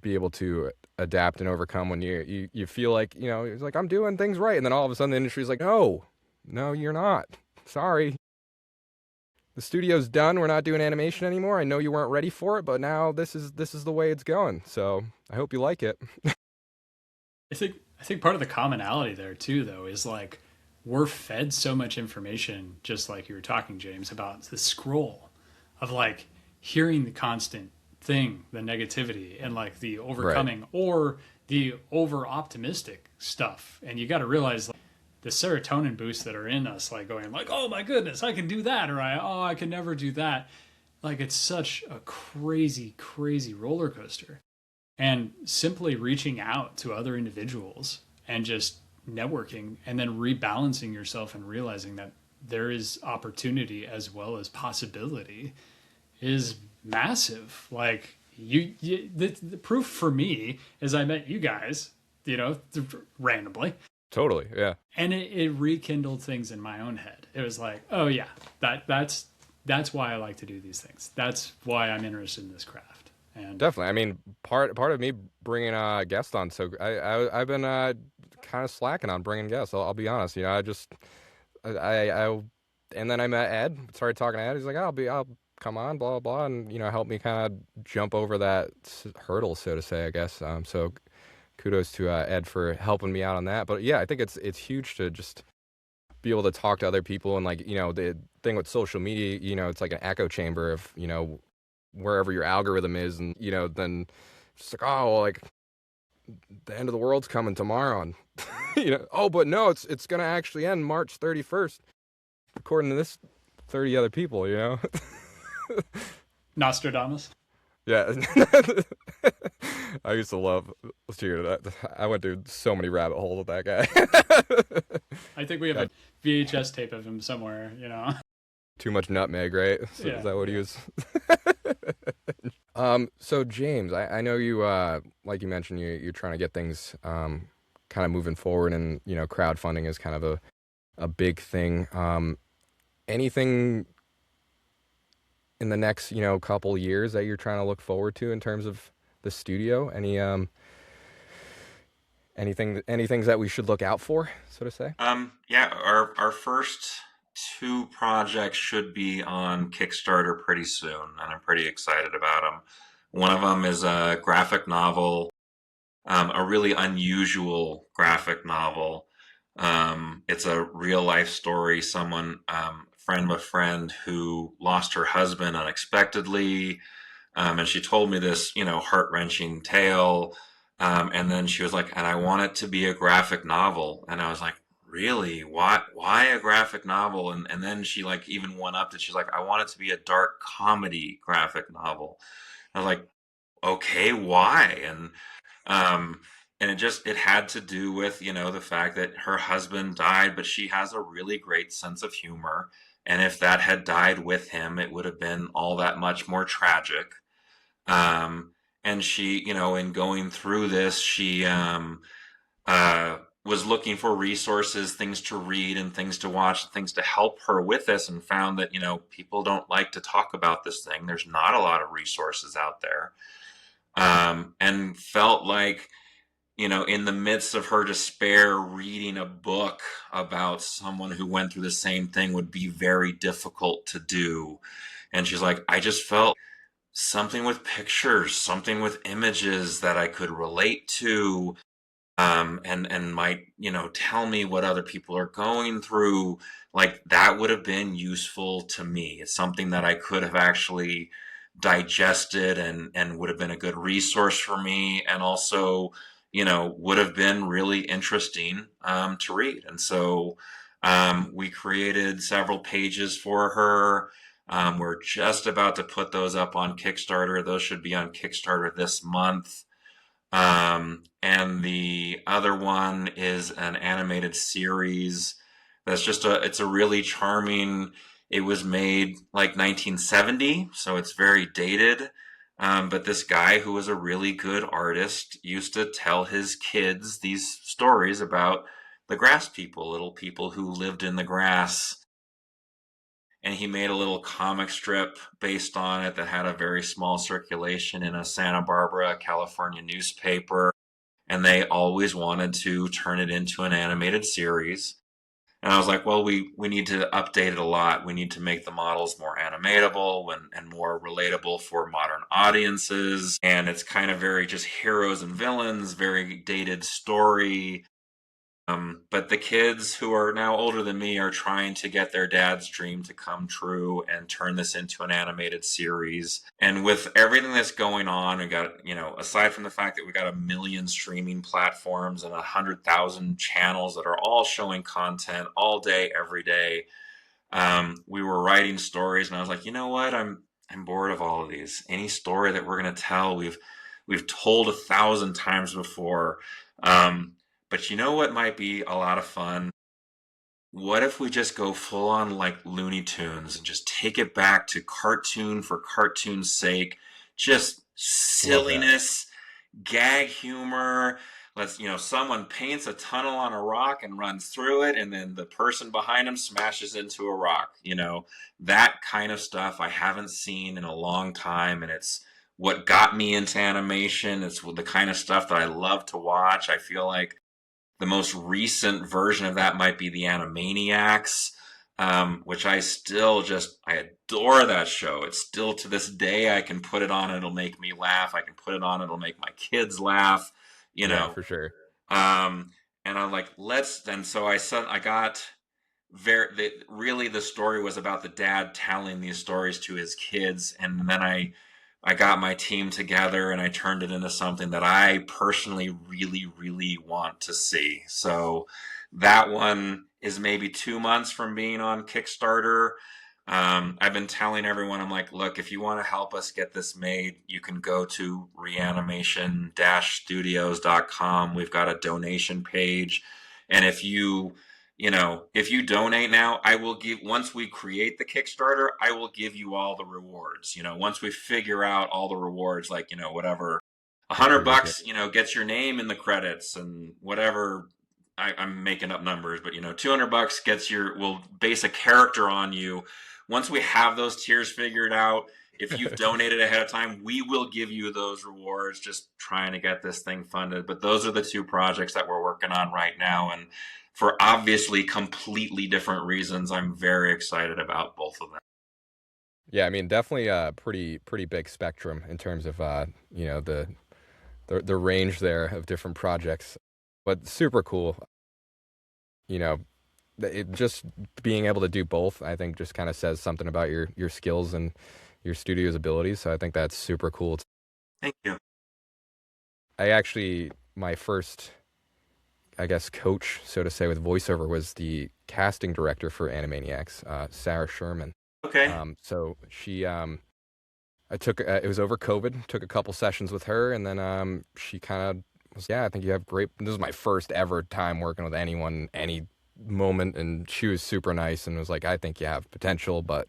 be able to adapt and overcome when you feel like, it's like I'm doing things right. And then all of a sudden the industry's like, no, you're not. Sorry. The studio's done. We're not doing animation anymore. I know you weren't ready for it, but now this is the way it's going. So I hope you like it. I think part of the commonality there too, though, is like we're fed so much information, just like you were talking, James, about the scroll of like hearing the constant thing, the negativity, and like the overcoming or the over optimistic stuff. And you got to realize like, the serotonin boosts that are in us, like going like, oh my goodness, I can do that, or I can never do that. Like it's such a crazy, crazy roller coaster. And simply reaching out to other individuals and just networking and then rebalancing yourself and realizing that there is opportunity as well as possibility is massive. Like the proof for me is I met you guys, randomly. Totally, yeah. And it rekindled things in my own head. It was like, oh yeah, that's why I like to do these things. That's why I'm interested in this craft. And definitely. I mean, part of me bringing a guest on, so I've been kind of slacking on bringing guests. I'll be honest. I and then I met Ed. Started talking to Ed. He's like, I'll come on, blah blah blah, and help me kind of jump over that hurdle, so to say, I guess. So kudos to Ed for helping me out on that. But yeah, I think it's huge to just be able to talk to other people, and like the thing with social media, it's like an echo chamber of wherever your algorithm is, and then just like, oh well, like the end of the world's coming tomorrow, and oh but no, it's gonna actually end March 31st according to this 30 other people. Nostradamus. Yeah. I used to love hearing that. I went through so many rabbit holes with that guy. I think we have a VHS tape of him somewhere, Too much nutmeg, right? So yeah, is that what he was? So James, I know you, like you mentioned, you're trying to get things kind of moving forward, and crowdfunding is kind of a big thing. Anything in the next couple years that you're trying to look forward to in terms of the studio? Anything that we should look out for, so to say? Yeah, our first two projects should be on Kickstarter pretty soon, and I'm pretty excited about them. One of them is a graphic novel, a really unusual graphic novel. It's a real life story. Someone, friend of a friend who lost her husband unexpectedly. And she told me this, heart-wrenching tale. And then she was like, and I want it to be a graphic novel. And I was like, really? Why a graphic novel? And then she like even went up to, she's like, I want it to be a dark comedy graphic novel. I was like, okay, why? And it had to do with, the fact that her husband died, but she has a really great sense of humor. And if that had died with him, it would have been all that much more tragic. And she, in going through this, she was looking for resources, things to read and things to watch, things to help her with this, and found that, people don't like to talk about this thing. There's not a lot of resources out there. And felt like, in the midst of her despair, reading a book about someone who went through the same thing would be very difficult to do. And she's like, I just felt something with pictures, something with images that I could relate to, and might, tell me what other people are going through. Like that would have been useful to me. It's something that I could have actually digested and would have been a good resource for me. And also, would have been really interesting to read. And so we created several pages for her. We're just about to put those up on Kickstarter. Those should be on Kickstarter this month. And the other one is an animated series that's it's a really charming, it was made like 1970, so it's very dated. But this guy who was a really good artist used to tell his kids these stories about the grass people, little people who lived in the grass. And he made a little comic strip based on it that had a very small circulation in a Santa Barbara, California newspaper. And they always wanted to turn it into an animated series. And I was like, well, we need to update it a lot. We need to make the models more animatable and more relatable for modern audiences. And it's kind of very just heroes and villains, very dated story. But the kids who are now older than me are trying to get their dad's dream to come true and turn this into an animated series. And with everything that's going on, we got, aside from the fact that we got 1 million streaming platforms and 100,000 channels that are all showing content all day, every day, we were writing stories, and I was like, you know what? I'm bored of all of these. Any story that we're going to tell, we've told 1,000 times before. But you know what might be a lot of fun? What if we just go full on like Looney Tunes and just take it back to cartoon for cartoon's sake? Just Love that. silliness, gag humor. Someone paints a tunnel on a rock and runs through it, and then the person behind him smashes into a rock. That kind of stuff I haven't seen in a long time, and it's what got me into animation. It's the kind of stuff that I love to watch. I feel like the most recent version of that might be the Animaniacs, which I adore that show. It's still to this day, I can put it on, it'll make me laugh. I can put it on, it'll make my kids laugh, you Yeah, know. for sure. And I'm like, and so I got really the story was about the dad telling these stories to his kids. And then I got my team together and I turned it into something that I personally really, really want to see. So that one is maybe 2 months from being on Kickstarter. I've been telling everyone, I'm like, look, if you want to help us get this made, you can go to reanimation-studios.com. We've got a donation page. And if you donate now, once we create the Kickstarter, I will give you all the rewards. Once we figure out all the rewards, like, whatever, a hundred Ridiculous. bucks, gets your name in the credits, and whatever, I'm making up numbers, but 200 bucks we'll base a character on you. Once we have those tiers figured out, if you've donated ahead of time, we will give you those rewards, just trying to get this thing funded. But those are the two projects that we're working on right now. And for obviously completely different reasons, I'm very excited about both of them. Yeah, I mean, definitely a pretty big spectrum in terms of the range there of different projects, but super cool. You know, just being able to do both, I think, just kind of says something about your skills and your studio's abilities. So I think that's super cool. Thank you. My first, I guess, coach, so to say, with voiceover was the casting director for Animaniacs, Sarah Sherman. Okay. So she, I took, it was over COVID, took a couple sessions with her, and then she kind of was, yeah, I think you have this was my first ever time working with anyone, any moment, and she was super nice and was like, I think you have potential, but,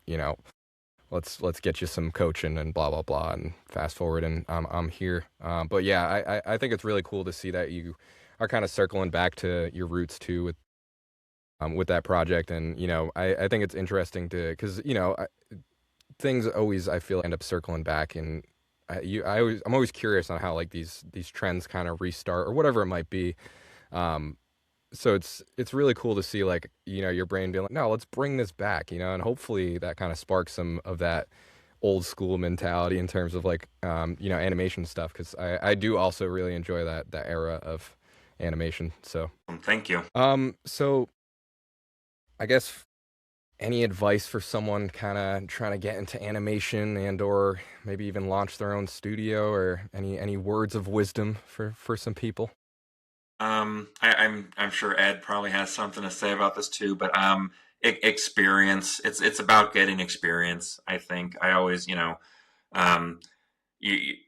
let's get you some coaching and blah, blah, blah, and fast forward, and I'm here. But yeah, I think it's really cool to see that you are kind of circling back to your roots too with that project. And, I think it's interesting because, things always, I feel, end up circling back. And I'm always curious on how like these trends kind of restart or whatever it might be. So it's really cool to see, like, your brain being like, no, let's bring this back, and hopefully that kind of sparks some of that old school mentality in terms of like, animation stuff. Cause I do also really enjoy that era of animation. So, Thank you. so I guess any advice for someone kind of trying to get into animation and or maybe even launch their own studio, or any words of wisdom for some people? I'm sure Ed probably has something to say about this too, but experience. It's about getting experience. I think I always, um,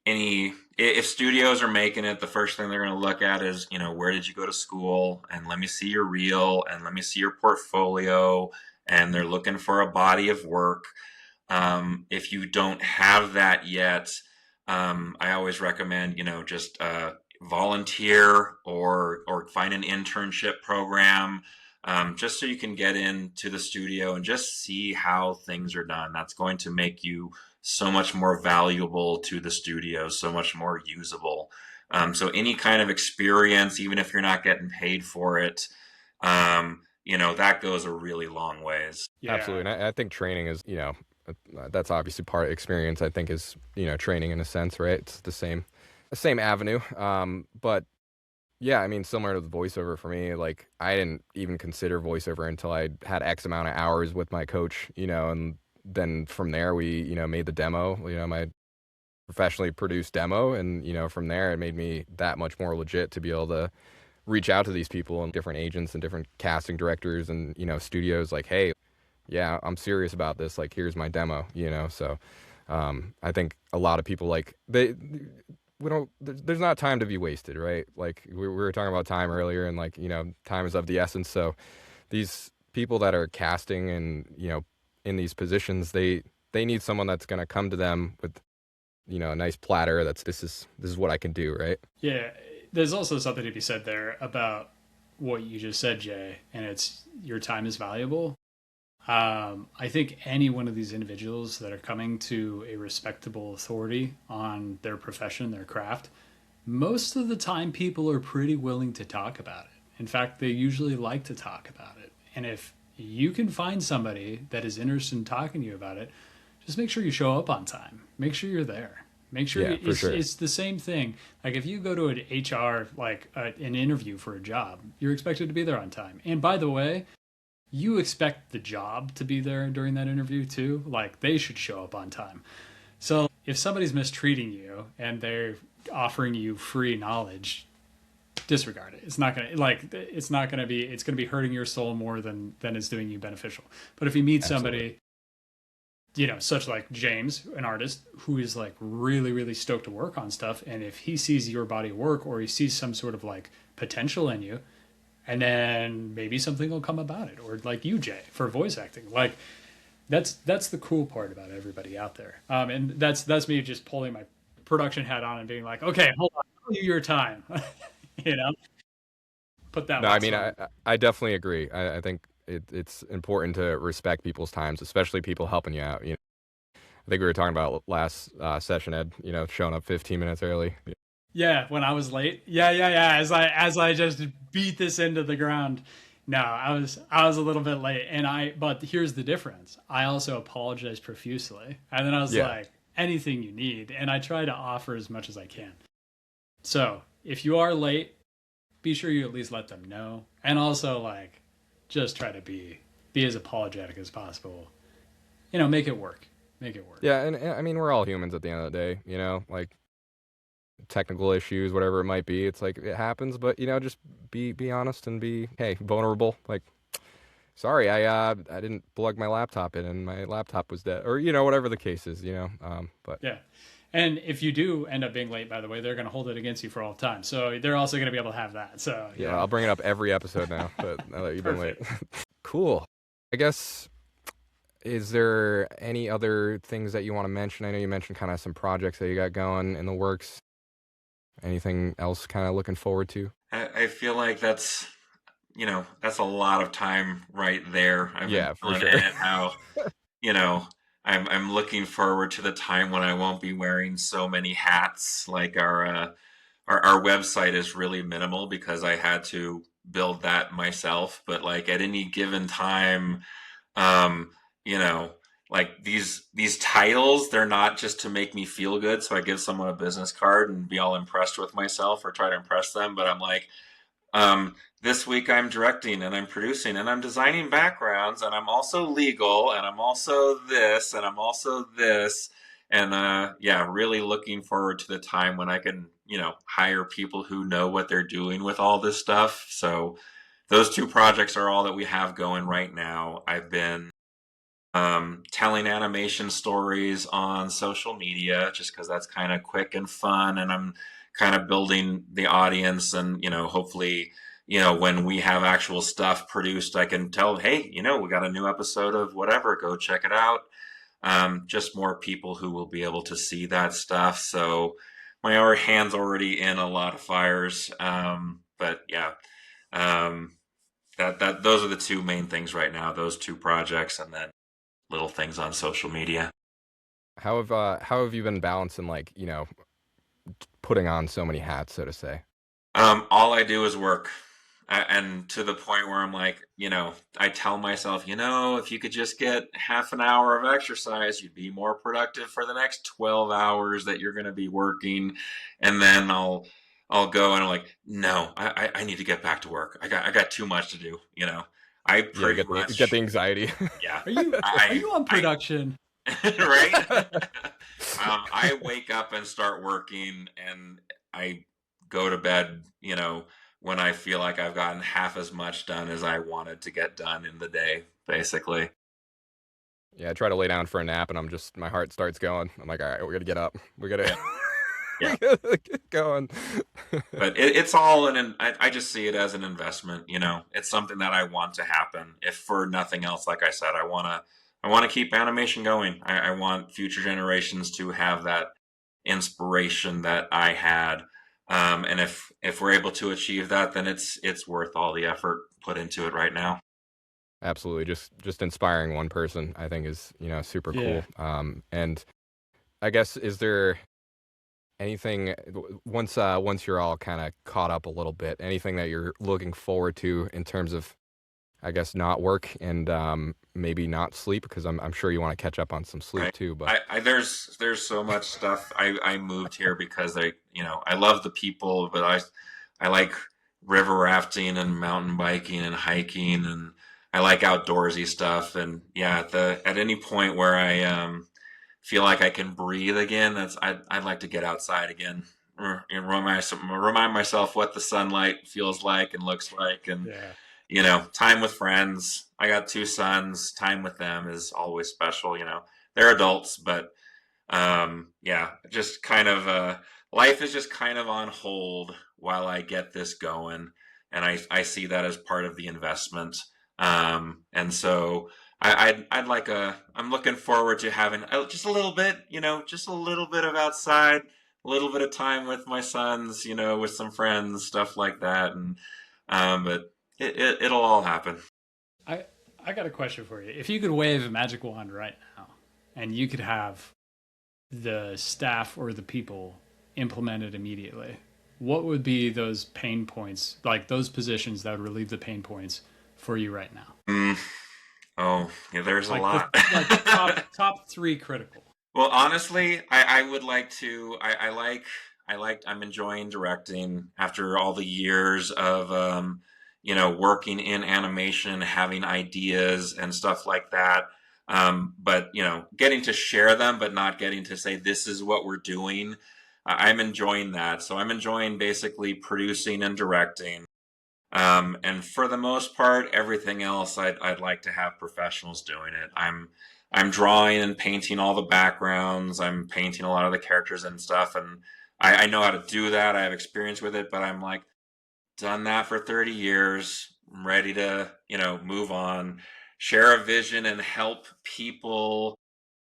any if studios are making it, the first thing they're going to look at is, where did you go to school, and let me see your reel, and let me see your portfolio, and they're looking for a body of work. If you don't have that yet, I always recommend, just volunteer or find an internship program, just so you can get into the studio and just see how things are done. That's going to make you so much more valuable to the studio, so much more usable. So any kind of experience, even if you're not getting paid for it, that goes a really long ways. Yeah. Absolutely. And I think training is, that's obviously part of experience, I think, is, training in a sense, right? It's the same avenue. But yeah, I mean, similar to the voiceover for me, like I didn't even consider voiceover until I had X amount of hours with my coach, and then from there we, made the demo, my professionally produced demo. And, from there it made me that much more legit to be able to reach out to these people and different agents and different casting directors and, studios like, hey, yeah, I'm serious about this. Like, here's my demo, So I think a lot of people we don't, there's not time to be wasted, right? Like we were talking about time earlier, and like, time is of the essence. So these people that are casting and, in these positions, they need someone that's going to come to them with, a nice platter. This is what I can do. Right. Yeah. There's also something to be said there about what you just said, Jay, and it's your time is valuable. I think any one of these individuals that are coming to a respectable authority on their profession, their craft, most of the time people are pretty willing to talk about it. In fact, they usually like to talk about it. And if you can find somebody that is interested in talking to you about it, just make sure you show up on time. Make sure you're there. Make sure Yeah, for sure. it's the same thing. Like if you go to an HR, an interview for a job, you're expected to be there on time. And by the way, you expect the job to be there during that interview too. Like they should show up on time. So if somebody's mistreating you and they're offering you free knowledge, disregard it. It's not gonna it's gonna be hurting your soul more than it's doing you beneficial. But if you meet somebody, such like James, an artist who is like really, really stoked to work on stuff, and if he sees your body of work or he sees some sort of like potential in you, and then maybe something will come about it. Or like you, Jay, for voice acting, like that's the cool part about everybody out there. And that's me just pulling my production hat on and being like, okay, hold on, I'll give you your time. you know, put that. No, I mean, on. I definitely agree. I think it's important to respect people's times, especially people helping you out. I think we were talking about last session, Ed, showing up 15 minutes early. Yeah, when I was late. Yeah. As I just beat this into the ground. No, I was a little bit late, but here's the difference. I also apologized profusely, and then I was like, anything you need, and I try to offer as much as I can. So if you are late, be sure you at least let them know, and also like, just try to be as apologetic as possible. Make it work. Make it work. Yeah, and I mean, we're all humans at the end of the day. Like technical issues, whatever it might be. It's like it happens, but just be honest and be vulnerable. Like, sorry, I didn't plug my laptop in and my laptop was dead, or whatever the case is. But yeah. And if you do end up being late, by the way, they're going to hold it against you for all time. So they're also going to be able to have that. So yeah, I'll bring it up every episode now. But now that you've been late, cool. I guess. Is there any other things that you want to mention? I know you mentioned kind of some projects that you got going in the works. Anything else kind of looking forward to? I feel like that's a lot of time right there. I've been for sure. it how I'm looking forward to the time when I won't be wearing so many hats. Like our website is really minimal because I had to build that myself. But like at any given time, you know, like these titles, they're not just to make me feel good. So I give someone a business card and be all impressed with myself or try to impress them. But I'm like, this week I'm directing and I'm producing and I'm designing backgrounds and I'm also legal and I'm also this and I'm also this. And yeah, really looking forward to the time when I can, hire people who know what they're doing with all this stuff. So those two projects are all that we have going right now. I've been telling animation stories on social media just because that's kind of quick and fun, and I'm kind of building the audience, and hopefully when we have actual stuff produced, I can tell, hey, we got a new episode of whatever, go check it out. Just more people who will be able to see that stuff. So my hand's already in a lot of fires. But yeah, that those are the two main things right now, those two projects, and then little things on social media. How have you been balancing, putting on so many hats, so to say? All I do is work. And to the point where I'm like, I tell myself, if you could just get half an hour of exercise, you'd be more productive for the next 12 hours that you're going to be working. And then I'll go and I'm like, no, I need to get back to work. I got too much to do. I pretty much get the anxiety. Yeah. Are you on production? Right? I wake up and start working, and I go to bed, when I feel like I've gotten half as much done as I wanted to get done in the day, basically. Yeah, I try to lay down for a nap, and my heart starts going. I'm like, all right, we got to get up. We got to Yeah. get going. But it's all I just see it as an investment. It's something that I want to happen. If for nothing else, like I said, I want to keep animation going. I want future generations to have that inspiration that I had. And if we're able to achieve that, then it's worth all the effort put into it right now. Absolutely, just inspiring one person, I think, is super cool. And I guess, is there anything, once you're all kind of caught up a little bit, anything that you're looking forward to in terms of, I guess, not work and maybe not sleep, because I'm sure you want to catch up on some sleep too. But there's so much stuff. I moved here because I love the people, but I like river rafting and mountain biking and hiking, and I like outdoorsy stuff. And yeah, at any point where I feel like I can breathe again, I'd like to get outside again. And remind myself what the sunlight feels like and looks like, and time with friends. I got 2 sons. Time with them is always special. They're adults, but just kind of life is just kind of on hold while I get this going, and I see that as part of the investment. And so I'm looking forward to having just a little bit, just a little bit of outside, a little bit of time with my sons, with some friends, stuff like that. And, but it'll all happen. I got a question for you. If you could wave a magic wand right now and you could have the staff or the people implemented immediately, what would be those pain points, like those positions that would relieve the pain points for you right now? Oh, yeah, there's a lot. The top 3 critical. Well, honestly, I would like to. I'm enjoying directing after all the years of working in animation, having ideas and stuff like that. But getting to share them, but not getting to say this is what we're doing. I'm enjoying that. So I'm enjoying basically producing and directing. And for the most part, everything else, I'd like to have professionals doing it. I'm drawing and painting all the backgrounds. I'm painting a lot of the characters and stuff, and I know how to do that. I have experience with it, but I'm like, done that for 30 years. I'm ready to, move on, share a vision, and help people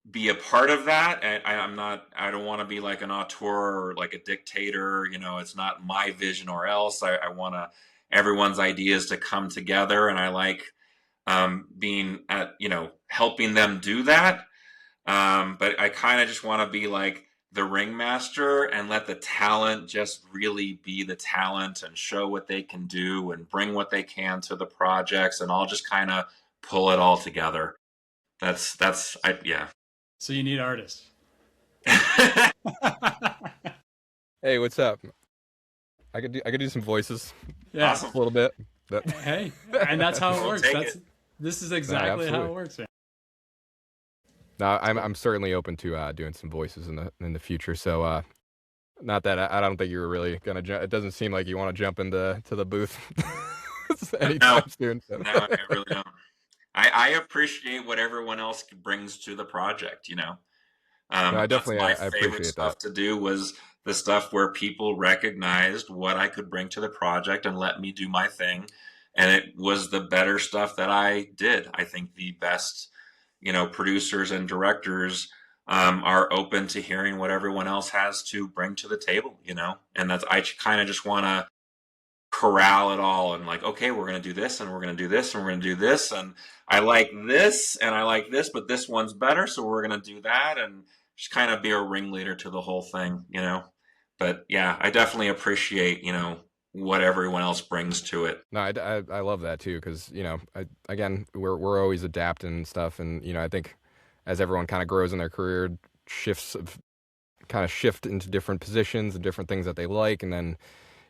be a part of that. I don't want to be like an auteur or like a dictator. It's not my vision or else. I want everyone's ideas to come together, and I like being at helping them do that. But I kind of just want to be like the ringmaster and let the talent just really be the talent and show what they can do and bring what they can to the projects, and I'll just kind of pull it all together. Yeah. So you need artists. Hey, what's up? I could do some voices. Yeah, awesome. A little bit. Hey, and that's how it works. This is exactly how it works, man. No, I'm certainly open to doing some voices in the future. So Not that I don't think you were really gonna jump. It doesn't seem like you want to jump into the booth No, anytime soon. So. no, I really don't. I appreciate what everyone else brings to the project, you know. No, I That's definitely my I favorite appreciate that. stuff to do was the stuff where people recognized what I could bring to the project and let me do my thing. And it was the better stuff that I did. I think the best, you know, producers and directors are open to hearing what everyone else has to bring to the table, you know. And that's I kind of just want to corral it all and like, okay, we're going to do this and we're going to do this and we're going to do this. And I like this and I like this, but this one's better. So we're going to do that and just kind of be a ringleader to the whole thing, you know? But yeah, I definitely appreciate, you know, what everyone else brings to it. No, I love that too because you know again we're always adapting and stuff, and you know I think as everyone kind of grows in their career, shifts of kind of shift into different positions and different things that they like, and then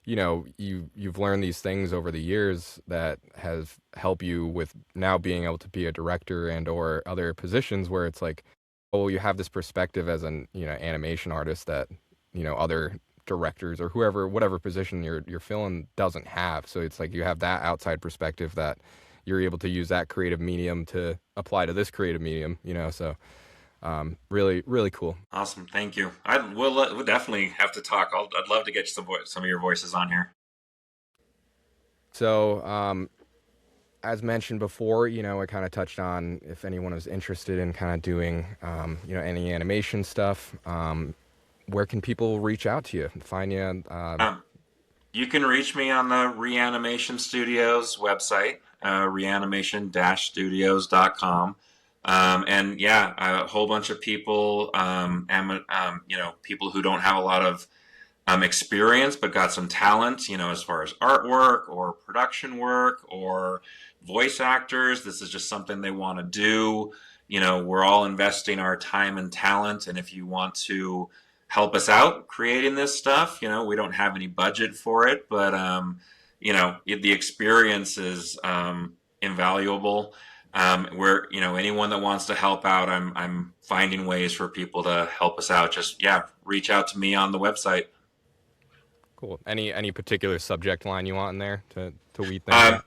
you know you've learned these things over the years that has helped you with now being able to be a director and or other positions where it's like, oh, you have this perspective as an animation artist that other directors or whoever, whatever position you're filling doesn't have. So it's like you have that outside perspective that you're able to use that creative medium to apply to this creative medium, so really, really cool. Awesome. Thank you. We'll definitely have to talk. I'd love to get some of your voices on here. So, as mentioned before, I kind of touched on if anyone was interested in kind of doing, any animation stuff, where can people reach out to you and find you? You can reach me on the Reanimation Studios website, reanimation-studios.com. And yeah, a whole bunch of people, people who don't have a lot of experience but got some talent, as far as artwork or production work or voice actors. This is just something they want to do. We're all investing our time and talent, and if you want to help us out creating this stuff, we don't have any budget for it, but the experience is invaluable. Where anyone that wants to help out, I'm finding ways for people to help us out. Just reach out to me on the website. Cool. Any particular subject line you want in there to weed things out?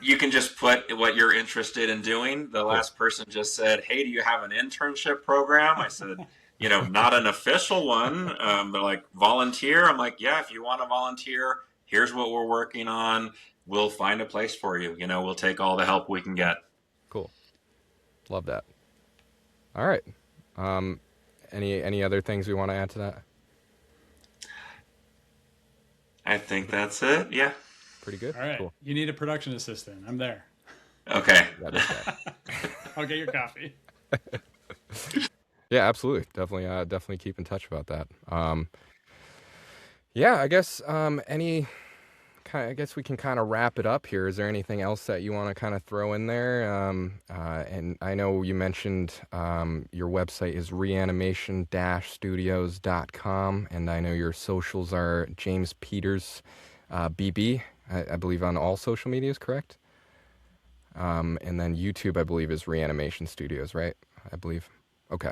You can just put what you're interested in doing. The last person just said, "Hey, do you have an internship program?" I said, not an official one, but like volunteer. I'm like, yeah, if you want to volunteer, here's what we're working on. We'll find a place for you. We'll take all the help we can get. Cool. Love that. All right. Any other things we want to add to that? I think that's it. Yeah. Pretty good. All right. Cool. You need a production assistant. I'm there. Okay. I'll get your coffee. Yeah, absolutely. Definitely keep in touch about that. Yeah, I guess I guess we can kind of wrap it up here. Is there anything else that you want to kind of throw in there? And I know you mentioned your website is reanimation-studios.com, and I know your socials are James Peters BB, I believe on all social medias, correct? And then YouTube, I believe, is Reanimation Studios, right? I believe. Okay.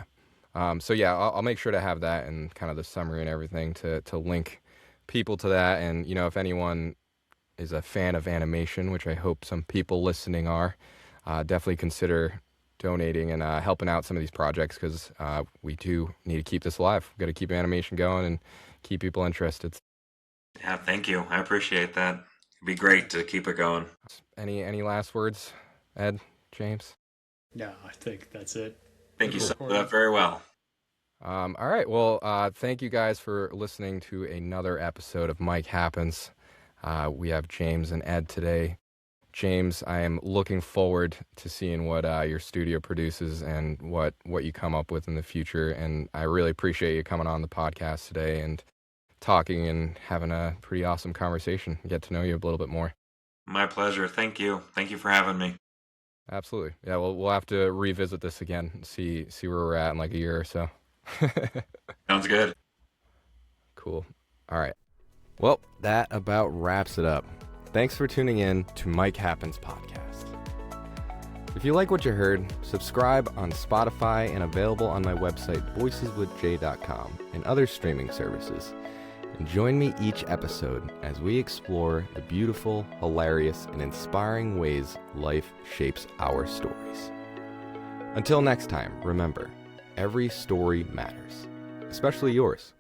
So yeah, I'll make sure to have that and kind of the summary and everything to link people to that. And, if anyone is a fan of animation, which I hope some people listening are, definitely consider donating and helping out some of these projects because we do need to keep this alive. We've got to keep animation going and keep people interested. Yeah, thank you. I appreciate that. It'd be great to keep it going. Any last words, Ed, James? No, I think that's it. Thank you so much. Very well. All right. Well, thank you guys for listening to another episode of Mike Happens. We have James and Ed today. James, I am looking forward to seeing what your studio produces and what you come up with in the future. And I really appreciate you coming on the podcast today and talking and having a pretty awesome conversation. Get to know you a little bit more. My pleasure. Thank you. Thank you for having me. Absolutely. Yeah, we'll have to revisit this again and see where we're at in like a year or so. Sounds good. Cool. All right. Well, that about wraps it up. Thanks for tuning in to Mike Happens Podcast. If you like what you heard, subscribe on Spotify and available on my website, voiceswithj.com, and other streaming services. And join me each episode as we explore the beautiful, hilarious, and inspiring ways life shapes our stories. Until next time, remember, every story matters, especially yours.